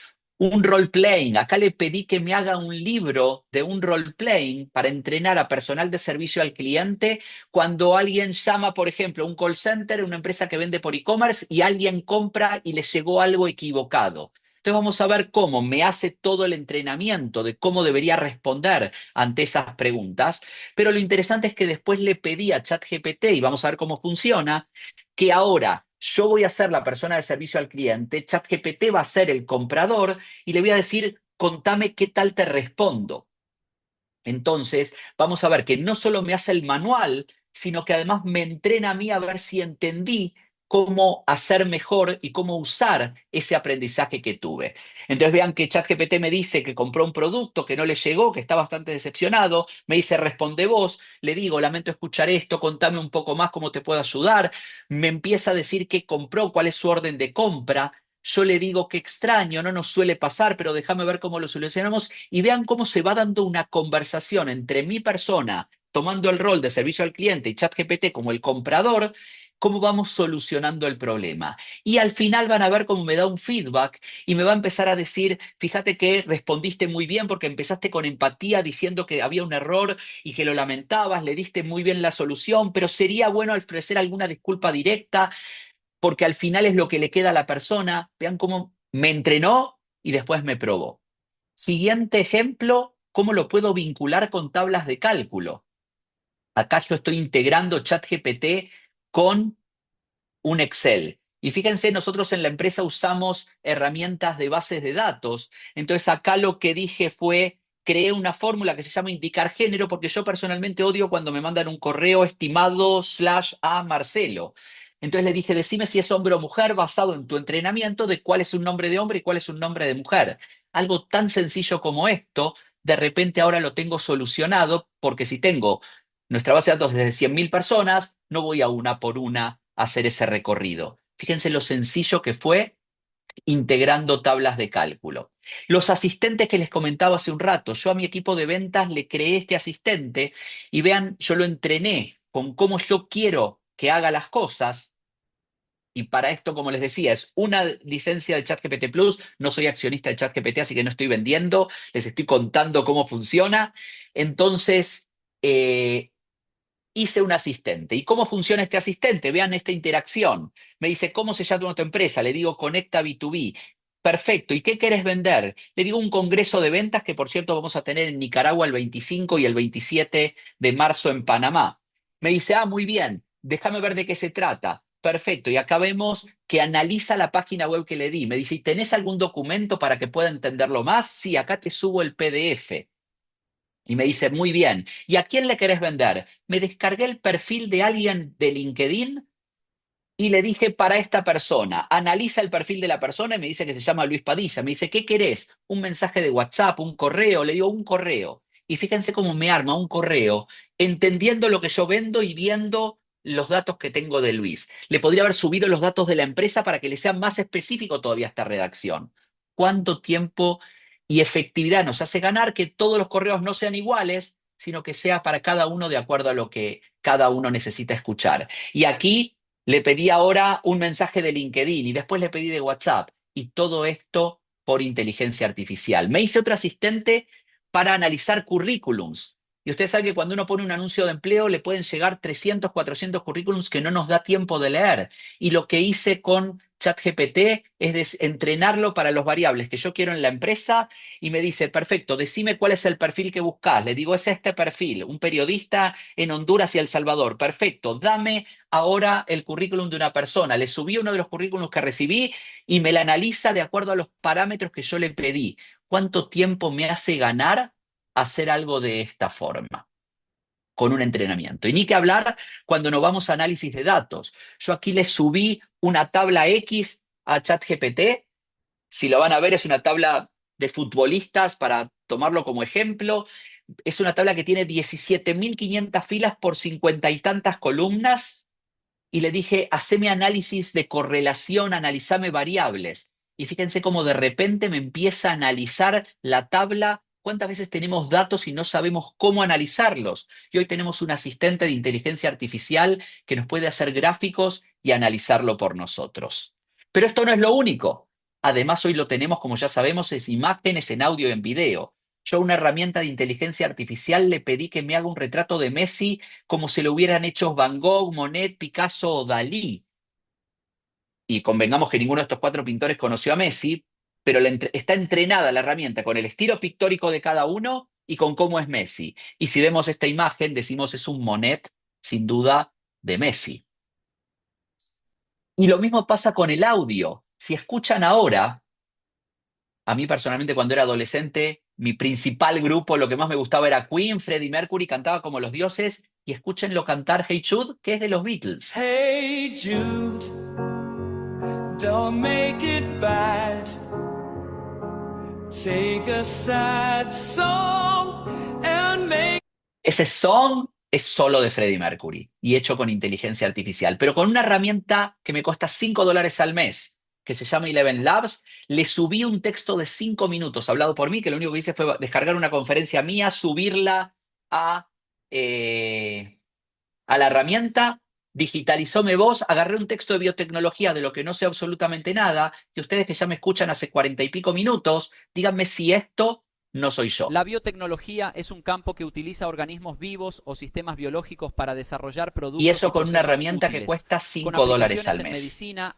Un role-playing. Acá le pedí que me haga un libro de un role-playing para entrenar a personal de servicio al cliente cuando alguien llama, por ejemplo, un call center, una empresa que vende por e-commerce y alguien compra y le llegó algo equivocado. Entonces vamos a ver cómo me hace todo el entrenamiento de cómo debería responder ante esas preguntas. Pero lo interesante es que después le pedí a ChatGPT, y vamos a ver cómo funciona, que ahora yo voy a ser la persona de servicio al cliente, ChatGPT va a ser el comprador y le voy a decir, contame qué tal te respondo. Entonces, vamos a ver que no solo me hace el manual, sino que además me entrena a mí a ver si entendí cómo hacer mejor y cómo usar ese aprendizaje que tuve. Entonces vean que ChatGPT me dice que compró un producto que no le llegó, que está bastante decepcionado, me dice responde vos, le digo lamento escuchar esto, contame un poco más cómo te puedo ayudar, me empieza a decir qué compró, cuál es su orden de compra. Yo le digo que extraño, no nos suele pasar, pero déjame ver cómo lo solucionamos y vean cómo se va dando una conversación entre mi persona, tomando el rol de servicio al cliente y ChatGPT como el comprador, cómo vamos solucionando el problema. Y al final van a ver cómo me da un feedback y me va a empezar a decir, fíjate que respondiste muy bien porque empezaste con empatía diciendo que había un error y que lo lamentabas, le diste muy bien la solución, pero sería bueno ofrecer alguna disculpa directa porque al final es lo que le queda a la persona. Vean cómo me entrenó y después me probó. Siguiente ejemplo, ¿cómo lo puedo vincular con tablas de cálculo? Acá yo estoy integrando ChatGPT con un Excel. Y fíjense, nosotros en la empresa usamos herramientas de bases de datos. Entonces acá lo que dije fue, creé una fórmula que se llama indicar género, porque yo personalmente odio cuando me mandan un correo estimado /a Marcelo. Entonces le dije, decime si es hombre o mujer basado en tu entrenamiento de cuál es un nombre de hombre y cuál es un nombre de mujer. Algo tan sencillo como esto, de repente ahora lo tengo solucionado, porque si tengo nuestra base de datos es de 100.000 personas, no voy a una por una a hacer ese recorrido. Fíjense lo sencillo que fue integrando tablas de cálculo. Los asistentes que les comentaba hace un rato, yo a mi equipo de ventas le creé este asistente y vean, yo lo entrené con cómo yo quiero que haga las cosas. Y para esto, como les decía, es una licencia de ChatGPT Plus. No soy accionista de ChatGPT, así que no estoy vendiendo. Les estoy contando cómo funciona. Entonces, hice un asistente. ¿Y cómo funciona este asistente? Vean esta interacción. Me dice, ¿cómo se llama tu empresa? Le digo, Conecta B2B. Perfecto. ¿Y qué querés vender? Le digo un congreso de ventas que, por cierto, vamos a tener en Nicaragua el 25 y el 27 de marzo en Panamá. Me dice, muy bien, déjame ver de qué se trata. Perfecto. Y acá vemos que analiza la página web que le di. Me dice, ¿y tenés algún documento para que pueda entenderlo más? Sí, acá te subo el PDF. Y me dice, muy bien, ¿y a quién le querés vender? Me descargué el perfil de alguien de LinkedIn y le dije para esta persona, analiza el perfil de la persona y me dice que se llama Luis Padilla. Me dice, ¿qué querés? ¿Un mensaje de WhatsApp? ¿Un correo? Le digo, un correo. Y fíjense cómo me arma un correo, entendiendo lo que yo vendo y viendo los datos que tengo de Luis. Le podría haber subido los datos de la empresa para que le sea más específico todavía esta redacción. ¿Cuánto tiempo y efectividad nos hace ganar que todos los correos no sean iguales, sino que sea para cada uno de acuerdo a lo que cada uno necesita escuchar? Y aquí le pedí ahora un mensaje de LinkedIn y después le pedí de WhatsApp y todo esto por inteligencia artificial. Me hice otro asistente para analizar currículums. Y ustedes saben que cuando uno pone un anuncio de empleo le pueden llegar 300, 400 currículums que no nos da tiempo de leer. Y lo que hice con ChatGPT es entrenarlo para los variables que yo quiero en la empresa y me dice, perfecto, decime cuál es el perfil que buscas. Le digo, es este perfil, un periodista en Honduras y El Salvador. Perfecto, dame ahora el currículum de una persona. Le subí uno de los currículums que recibí y me la analiza de acuerdo a los parámetros que yo le pedí. ¿Cuánto tiempo me hace ganar hacer algo de esta forma? Con un entrenamiento. Y ni que hablar cuando nos vamos a análisis de datos. Yo aquí le subí una tabla X a ChatGPT. Si lo van a ver, es una tabla de futbolistas para tomarlo como ejemplo. Es una tabla que tiene 17.500 filas por 50 y tantas columnas. Y le dije, haceme análisis de correlación, analizame variables. Y fíjense cómo de repente me empieza a analizar la tabla. ¿Cuántas veces tenemos datos y no sabemos cómo analizarlos? Y hoy tenemos un asistente de inteligencia artificial que nos puede hacer gráficos y analizarlo por nosotros. Pero esto no es lo único. Además, hoy lo tenemos, como ya sabemos, en imágenes, en audio y en video. Yo a una herramienta de inteligencia artificial le pedí que me haga un retrato de Messi como si lo hubieran hecho Van Gogh, Monet, Picasso o Dalí. Y convengamos que ninguno de estos 4 pintores conoció a Messi, pero está entrenada la herramienta con el estilo pictórico de cada uno y con cómo es Messi. Y si vemos esta imagen, decimos es un Monet, sin duda, de Messi. Y lo mismo pasa con el audio. Si escuchan ahora, a mí personalmente cuando era adolescente, mi principal grupo, lo que más me gustaba era Queen, Freddie Mercury, cantaba como los dioses, y escúchenlo cantar Hey Jude, que es de los Beatles.
Hey Jude, don't make it bad. Take a sad song and make...
Ese song es solo de Freddie Mercury y hecho con inteligencia artificial, pero con una herramienta que me cuesta $5 al mes, que se llama Eleven Labs. Le subí un texto de 5 minutos hablado por mí, que lo único que hice fue descargar una conferencia mía, subirla a la herramienta, digitalizó mi voz, agarré un texto de biotecnología de lo que no sé absolutamente nada, y ustedes que ya me escuchan hace 40 y pico minutos, díganme si esto no soy yo.
La biotecnología es un campo que utiliza organismos vivos o sistemas biológicos para desarrollar productos
Y eso con una
procesos
herramienta que
útiles,
cuesta
con
$5
aplicaciones
al
en
mes.
medicina,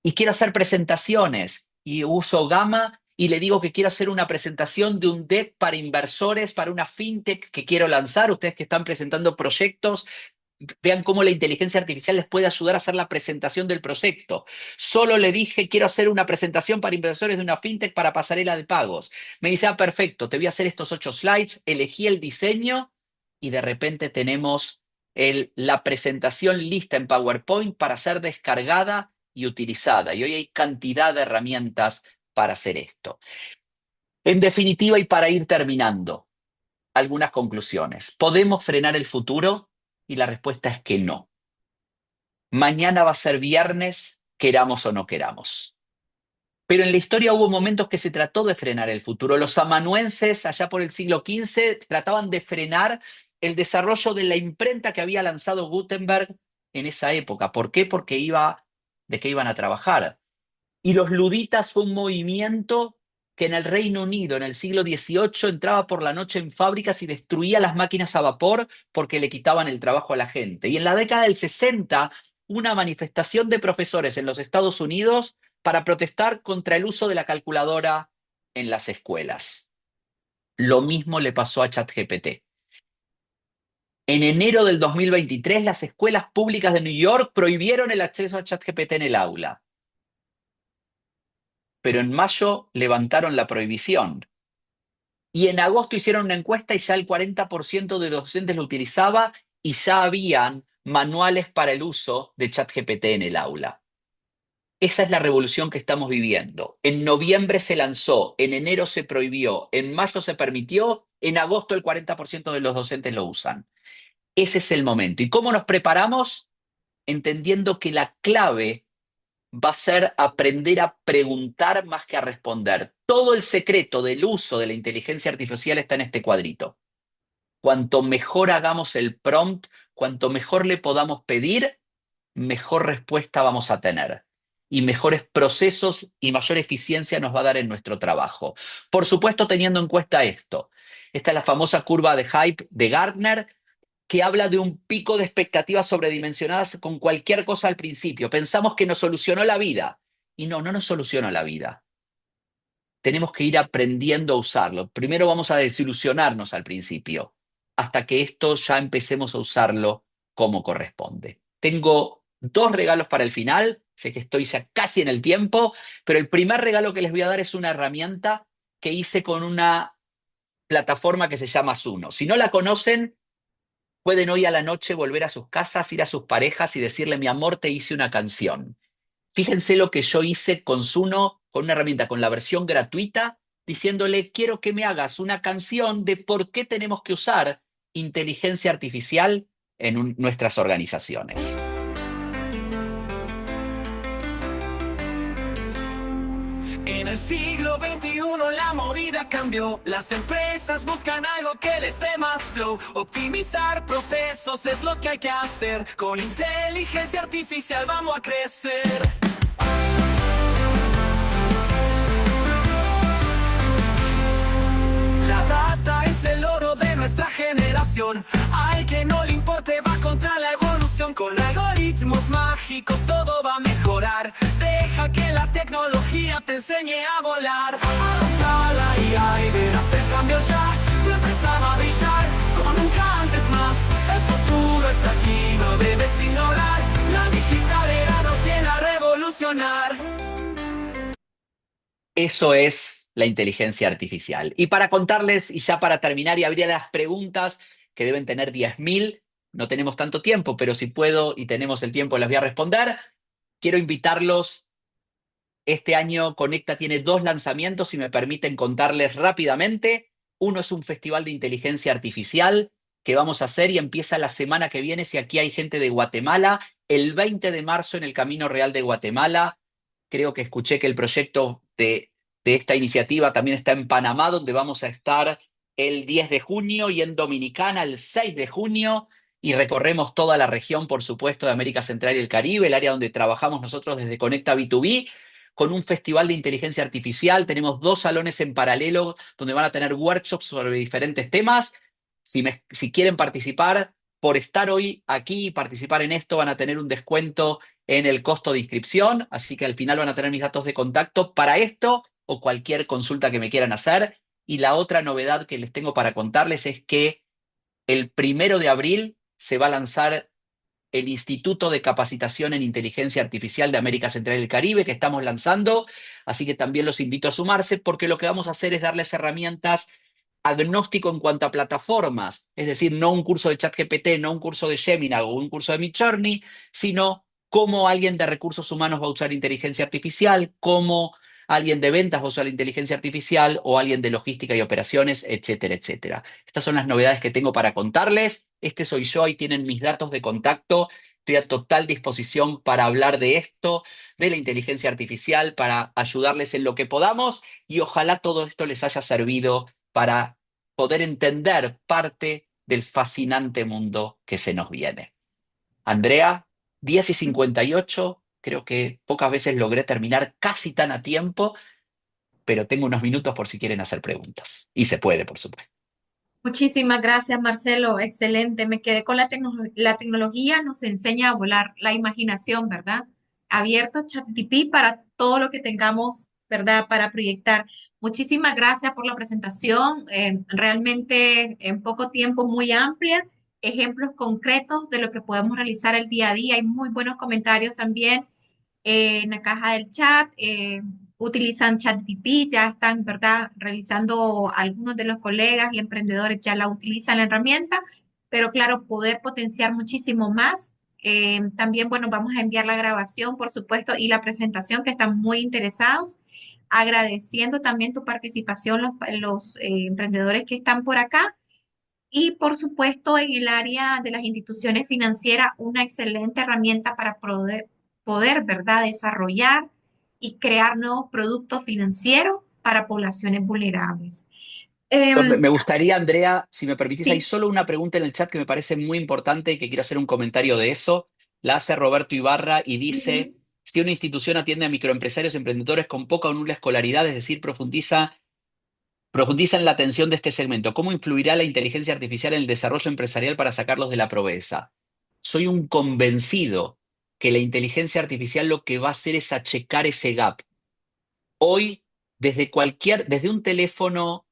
Y quiero hacer presentaciones y uso Gamma y le digo que quiero hacer una presentación de un deck para inversores, para una fintech que quiero lanzar. Ustedes que están presentando proyectos, vean cómo la inteligencia artificial les puede ayudar a hacer la presentación del proyecto. Solo le dije, quiero hacer una presentación para inversores de una fintech para pasarela de pagos. Me dice, perfecto, te voy a hacer estos 8 slides. Elegí el diseño y de repente tenemos la presentación lista en PowerPoint para ser descargada y utilizada. Y hoy hay cantidad de herramientas para hacer esto. En definitiva, y para ir terminando, algunas conclusiones. ¿Podemos frenar el futuro? Y la respuesta es que no. Mañana va a ser viernes, queramos o no queramos. Pero en la historia hubo momentos que se trató de frenar el futuro. Los amanuenses, allá por el siglo XV, trataban de frenar el desarrollo de la imprenta que había lanzado Gutenberg en esa época. ¿Por qué? Porque ¿de qué iban a trabajar? Y los luditas fue un movimiento que en el Reino Unido, en el siglo XVIII, entraba por la noche en fábricas y destruía las máquinas a vapor porque le quitaban el trabajo a la gente. Y en la década del 60, una manifestación de profesores en los Estados Unidos para protestar contra el uso de la calculadora en las escuelas. Lo mismo le pasó a ChatGPT. En enero del 2023, las escuelas públicas de New York prohibieron el acceso a ChatGPT en el aula. Pero en mayo levantaron la prohibición. Y en agosto hicieron una encuesta y ya el 40% de los docentes lo utilizaba y ya habían manuales para el uso de ChatGPT en el aula. Esa es la revolución que estamos viviendo. En noviembre se lanzó, en enero se prohibió, en mayo se permitió, en agosto el 40% de los docentes lo usan. Ese es el momento. ¿Y cómo nos preparamos? Entendiendo que la clave va a ser aprender a preguntar más que a responder. Todo el secreto del uso de la inteligencia artificial está en este cuadrito. Cuanto mejor hagamos el prompt, cuanto mejor le podamos pedir, mejor respuesta vamos a tener. Y mejores procesos y mayor eficiencia nos va a dar en nuestro trabajo. Por supuesto, teniendo en cuenta esto. Esta es la famosa curva de hype de Gartner, que habla de un pico de expectativas sobredimensionadas con cualquier cosa al principio. Pensamos que nos solucionó la vida. Y no nos solucionó la vida. Tenemos que ir aprendiendo a usarlo. Primero vamos a desilusionarnos al principio, hasta que esto ya empecemos a usarlo como corresponde. Tengo 2 regalos para el final. Sé que estoy ya casi en el tiempo, pero el primer regalo que les voy a dar es una herramienta que hice con una plataforma que se llama Zuno. Si no la conocen, pueden hoy a la noche volver a sus casas, ir a sus parejas y decirle, mi amor, te hice una canción. Fíjense lo que yo hice con Zuno, con una herramienta, con la versión gratuita, diciéndole, quiero que me hagas una canción de por qué tenemos que usar inteligencia artificial en nuestras organizaciones.
En el siglo XXI la movida cambió. Las empresas buscan algo que les dé más flow. Optimizar procesos es lo que hay que hacer. Con inteligencia artificial vamos a crecer. nuestra generación. Al que no le importe va contra la evolución. Con algoritmos mágicos todo va a mejorar. Deja que la tecnología te enseñe a volar. Adopta la IA y verás el cambio ya. Tu empresa va a brillar como nunca antes más. El futuro está aquí, no debes ignorar. La digital era nos viene a revolucionar.
Eso es la inteligencia artificial. Y para contarles, y ya para terminar y abrir las preguntas, que deben tener 10.000, no tenemos tanto tiempo, pero si puedo y tenemos el tiempo las voy a responder. Quiero invitarlos. Este año Conecta tiene 2 lanzamientos, si me permiten contarles rápidamente. Uno es un festival de inteligencia artificial que vamos a hacer y empieza la semana que viene, si aquí hay gente de Guatemala, el 20 de marzo en el Camino Real de Guatemala. Creo que escuché que el proyecto de esta iniciativa también está en Panamá, donde vamos a estar el 10 de junio y en Dominicana el 6 de junio. Y recorremos toda la región, por supuesto, de América Central y el Caribe, el área donde trabajamos nosotros desde Conecta B2B, con un festival de inteligencia artificial. Tenemos 2 salones en paralelo donde van a tener workshops sobre diferentes temas. Si quieren participar, por estar hoy aquí y participar en esto, van a tener un descuento en el costo de inscripción, así que al final van a tener mis datos de contacto para esto o cualquier consulta que me quieran hacer. Y la otra novedad que les tengo para contarles es que el 1 de abril se va a lanzar el Instituto de Capacitación en Inteligencia Artificial de América Central y el Caribe, que estamos lanzando, así que también los invito a sumarse, porque lo que vamos a hacer es darles herramientas agnóstico en cuanto a plataformas, es decir, no un curso de ChatGPT, no un curso de Gemini o un curso de Midjourney, sino cómo alguien de recursos humanos va a usar inteligencia artificial, cómo alguien de ventas va a usar la inteligencia artificial o alguien de logística y operaciones, etcétera, etcétera. Estas son las novedades que tengo para contarles. Este soy yo, ahí tienen mis datos de contacto. Estoy a total disposición para hablar de esto, de la inteligencia artificial, para ayudarles en lo que podamos y ojalá todo esto les haya servido para poder entender parte del fascinante mundo que se nos viene. Andrea, 10:58, creo que pocas veces logré terminar casi tan a tiempo, pero tengo unos minutos por si quieren hacer preguntas. Y se puede, por supuesto.
Muchísimas gracias, Marcelo. Excelente. Me quedé con la tecnología, nos enseña a volar la imaginación, ¿verdad? Abierto ChatGPT para todo lo que tengamos, ¿verdad? Para proyectar. Muchísimas gracias por la presentación. Realmente en poco tiempo muy amplia. Ejemplos concretos de lo que podemos realizar el día a día. Hay muy buenos comentarios también en la caja del chat. Utilizan ChatGPT, ya están, ¿verdad? Realizando algunos de los colegas y emprendedores ya la utilizan la herramienta, pero claro, poder potenciar muchísimo más. También, bueno, vamos a enviar la grabación, por supuesto, y la presentación que están muy interesados. Agradeciendo también tu participación, los emprendedores que están por acá. Y por supuesto, en el área de las instituciones financieras, una excelente herramienta para poder, ¿verdad?, desarrollar y crear nuevos productos financieros para poblaciones vulnerables.
Me gustaría, Andrea, si me permitís, hay
Sí.
solo una pregunta en el chat que me parece muy importante y que quiero hacer un comentario de eso. La hace Roberto Ibarra y
Ujú.
dice, si una institución atiende a microempresarios, emprendedores con poca o nula escolaridad, es decir, profundiza en la atención de este segmento, ¿cómo influirá la inteligencia artificial en el desarrollo empresarial para sacarlos de la pobreza? Soy un convencido que la inteligencia artificial lo que va a hacer es achecar ese gap. Hoy, desde un teléfono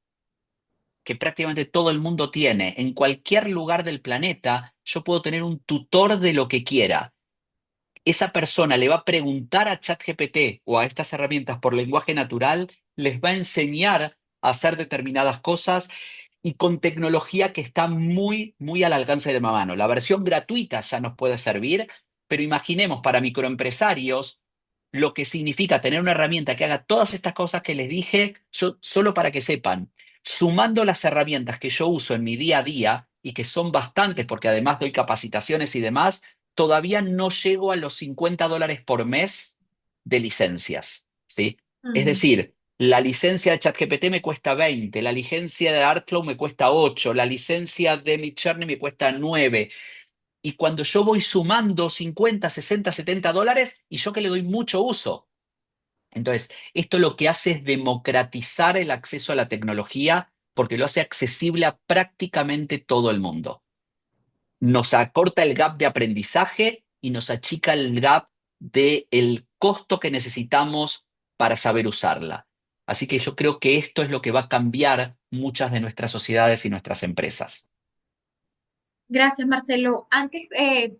que prácticamente todo el mundo tiene, en cualquier lugar del planeta, yo puedo tener un tutor de lo que quiera. Esa persona le va a preguntar a ChatGPT o a estas herramientas por lenguaje natural, les va a enseñar a hacer determinadas cosas y con tecnología que está muy, muy al alcance de la mano. La versión gratuita ya nos puede servir, pero imaginemos para microempresarios lo que significa tener una herramienta que haga todas estas cosas que les dije, yo, solo para que sepan, sumando las herramientas que yo uso en mi día a día y que son bastantes porque además doy capacitaciones y demás, todavía no llego a los $50 por mes de licencias, ¿sí? Es
Mm.
decir, la licencia de ChatGPT me cuesta 20, la licencia de Artflow me cuesta 8, la licencia de Midjourney me cuesta 9. Y cuando yo voy sumando 50, 60, $70, y yo que le doy mucho uso. Entonces, esto lo que hace es democratizar el acceso a la tecnología porque lo hace accesible a prácticamente todo el mundo. Nos acorta el gap de aprendizaje y nos achica el gap del costo que necesitamos para saber usarla. Así que yo creo que esto es lo que va a cambiar muchas de nuestras sociedades y nuestras empresas.
Gracias, Marcelo. Antes,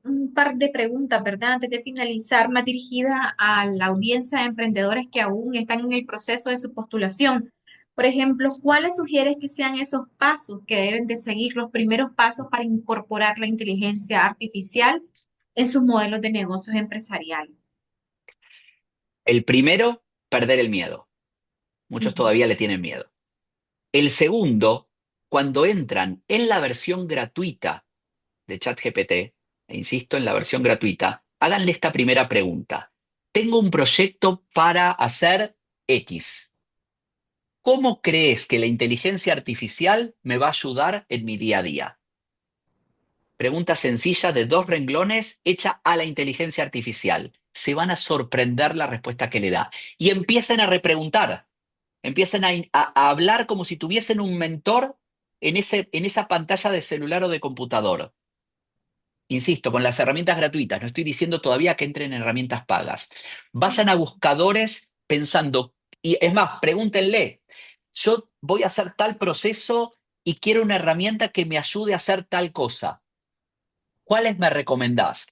un par de preguntas, ¿verdad? Antes de finalizar, más dirigida a la audiencia de emprendedores que aún están en el proceso de su postulación. Por ejemplo, ¿cuáles sugieres que sean esos pasos que deben de seguir, los primeros pasos para incorporar la inteligencia artificial en sus modelos de negocios empresariales?
El primero, perder el miedo. Muchos
Ujú.
todavía le tienen miedo. El segundo, cuando entran en la versión gratuita de ChatGPT, e insisto, en la versión gratuita, háganle esta primera pregunta. Tengo un proyecto para hacer X. ¿Cómo crees que la inteligencia artificial me va a ayudar en mi día a día? Pregunta sencilla de 2 renglones hecha a la inteligencia artificial. Se van a sorprender la respuesta que le da. Y empiecen a repreguntar. Empiecen a hablar como si tuviesen un mentor en esa pantalla de celular o de computador. Insisto, con las herramientas gratuitas, no estoy diciendo todavía que entren en herramientas pagas. Vayan a buscadores pensando, y es más, pregúntenle, yo voy a hacer tal proceso y quiero una herramienta que me ayude a hacer tal cosa. ¿Cuáles me recomendás?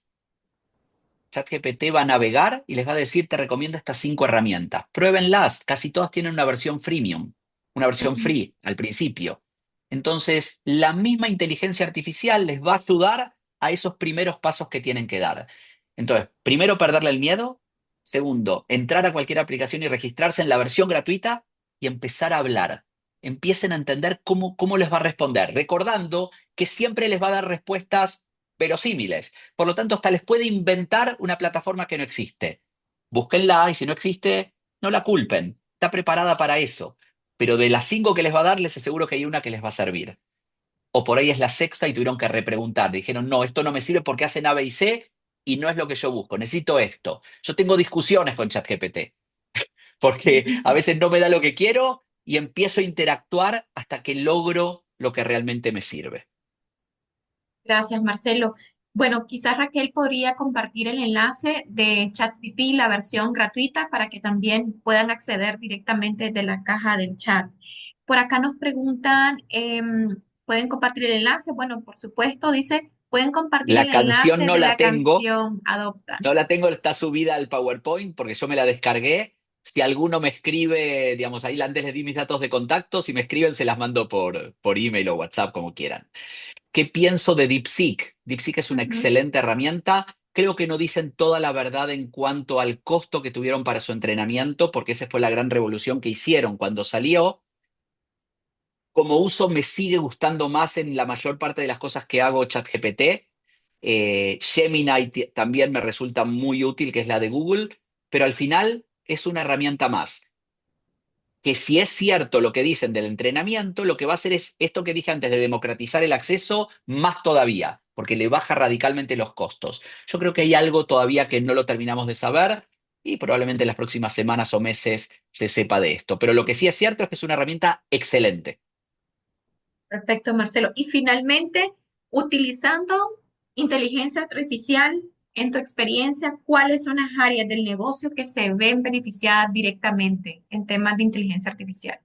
ChatGPT va a navegar y les va a decir, te recomiendo estas 5 herramientas. Pruébenlas, casi todas tienen una versión freemium, una versión
Ujú.
free al principio. Entonces, la misma inteligencia artificial les va a ayudar a esos primeros pasos que tienen que dar. Entonces, primero, perderle el miedo. Segundo, entrar a cualquier aplicación y registrarse en la versión gratuita y empezar a hablar. Empiecen a entender cómo les va a responder, recordando que siempre les va a dar respuestas verosímiles. Por lo tanto, hasta les puede inventar una plataforma que no existe. Búsquenla y si no existe, no la culpen. Está preparada para eso. Pero de las 5 que les va a dar, les aseguro que hay una que les va a servir. O por ahí es la sexta y tuvieron que repreguntar. Dijeron, no, esto no me sirve porque hacen A, B y C y no es lo que yo busco. Necesito esto. Yo tengo discusiones con ChatGPT porque a veces no me da lo que quiero y empiezo a interactuar hasta que logro lo que realmente me sirve.
Gracias, Marcelo. Bueno, quizás Raquel podría compartir el enlace de ChatGPT, la versión gratuita, para que también puedan acceder directamente desde la caja del chat. Por acá nos preguntan, ¿pueden compartir el enlace? Bueno, por supuesto, dice, pueden compartir el
La canción
enlace
no
de
la
la
tengo.
canción Adopta.
No la tengo, está subida al PowerPoint porque yo me la descargué. Si alguno me escribe, digamos, ahí antes les di mis datos de contacto, si me escriben se las mando por email o WhatsApp, como quieran. ¿Qué pienso de DeepSeek? DeepSeek es una
Ujú.
excelente herramienta. Creo que no dicen toda la verdad en cuanto al costo que tuvieron para su entrenamiento, porque esa fue la gran revolución que hicieron cuando salió. Como uso me sigue gustando más en la mayor parte de las cosas que hago ChatGPT. Gemini también me resulta muy útil, que es la de Google, pero al final es una herramienta más. Que si es cierto lo que dicen del entrenamiento, lo que va a hacer es esto que dije antes de democratizar el acceso, más todavía, porque le baja radicalmente los costos. Yo creo que hay algo todavía que no lo terminamos de saber y probablemente en las próximas semanas o meses se sepa de esto. Pero lo que sí es cierto es que es una herramienta excelente.
Perfecto, Marcelo. Y finalmente, utilizando inteligencia artificial, en tu experiencia, ¿cuáles son las áreas del negocio que se ven beneficiadas directamente en temas de inteligencia artificial?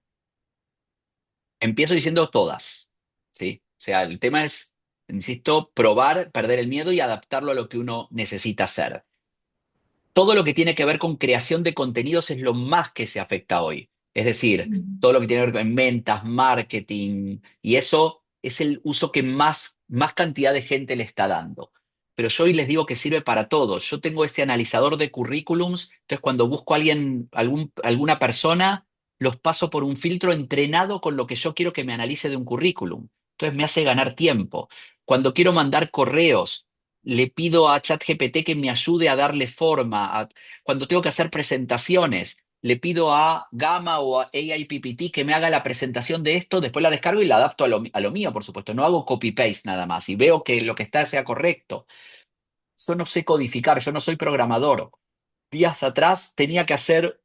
Empiezo diciendo todas, ¿sí? O sea, el tema es, insisto, probar, perder el miedo y adaptarlo a lo que uno necesita hacer. Todo lo que tiene que ver con creación de contenidos es lo más que se afecta hoy. Es decir,
Mm.
todo lo que tiene que ver con ventas, marketing, y eso es el uso que más cantidad de gente le está dando. Pero yo hoy les digo que sirve para todo. Yo tengo este analizador de currículums, entonces cuando busco a alguien, alguna persona, los paso por un filtro entrenado con lo que yo quiero que me analice de un currículum. Entonces me hace ganar tiempo. Cuando quiero mandar correos, le pido a ChatGPT que me ayude a darle forma. Cuando tengo que hacer presentaciones, le pido a Gamma o a AIPPT que me haga la presentación de esto, después la descargo y la adapto a lo mío, por supuesto. No hago copy-paste nada más y veo que lo que está sea correcto. Yo no sé codificar, yo no soy programador. Días atrás tenía que hacer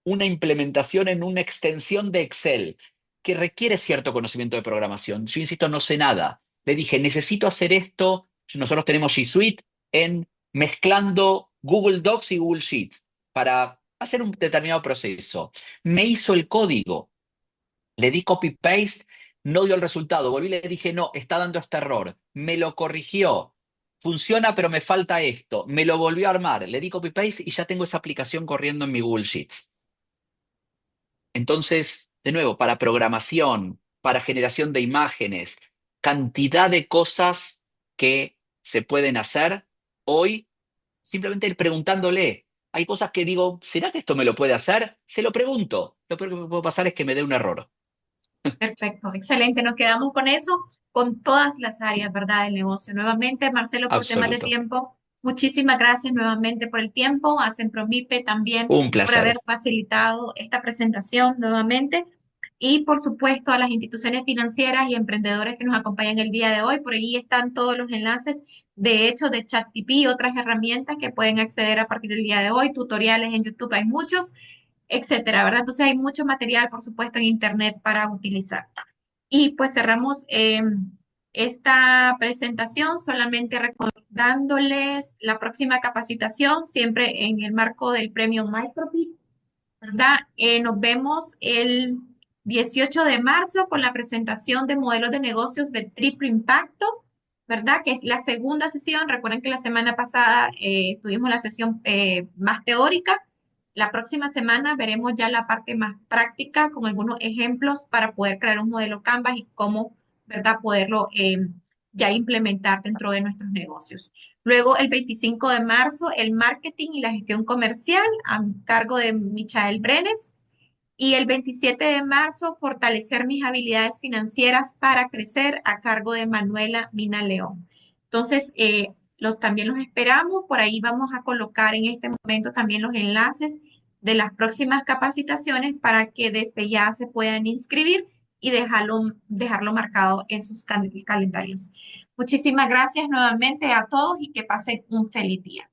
una implementación en una extensión de Excel que requiere cierto conocimiento de programación. Yo insisto, no sé nada. Le dije, necesito hacer esto. Nosotros tenemos G Suite en mezclando Google Docs y Google Sheets para hacer un determinado proceso. Me hizo el código. Le di copy-paste, no dio el resultado. Volví y le dije, no, está dando este error. Me lo corrigió. Funciona, pero me falta esto. Me lo volvió a armar. Le di copy-paste y ya tengo esa aplicación corriendo en mi Google Sheets. Entonces, de nuevo, para programación, para generación de imágenes, cantidad de cosas que se pueden hacer hoy, simplemente preguntándole. Hay cosas que digo, ¿será que esto me lo puede hacer? Se lo pregunto. Lo peor que me puede pasar es que me dé un error.
Perfecto, excelente. Nos quedamos con eso, con todas las áreas, ¿verdad? Del negocio. Nuevamente, Marcelo, por temas de
Absoluto.
tiempo, muchísimas gracias nuevamente por el tiempo. A Sempromipe también
Un
por haber
placer.
facilitado esta presentación nuevamente. Y por supuesto a las instituciones financieras y emprendedores que nos acompañan el día de hoy. Por allí están todos los enlaces, de hecho, de ChatGPT y otras herramientas que pueden acceder a partir del día de hoy. Tutoriales en YouTube hay muchos, etcétera, ¿verdad? Entonces hay mucho material, por supuesto, en Internet para utilizar. Y pues cerramos esta presentación solamente recordándoles la próxima capacitación, siempre en el marco del premio Micropit, ¿verdad? Nos vemos el 18 de marzo con la presentación de modelos de negocios de triple impacto, ¿verdad? Que es la segunda sesión. Recuerden que la semana pasada tuvimos la sesión más teórica. La próxima semana veremos ya la parte más práctica con algunos ejemplos para poder crear un modelo Canvas y cómo, ¿verdad? Poderlo ya implementar dentro de nuestros negocios. Luego, el 25 de marzo, el marketing y la gestión comercial a cargo de Michael Brenes. Y el 27 de marzo, fortalecer mis habilidades financieras para crecer a cargo de Manuela Mina León. Entonces, también los esperamos. Por ahí vamos a colocar en este momento también los enlaces de las próximas capacitaciones para que desde ya se puedan inscribir y dejarlo marcado en sus calendarios. Muchísimas gracias nuevamente a todos y que pasen un feliz día.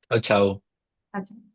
Chao, chao.
Adiós.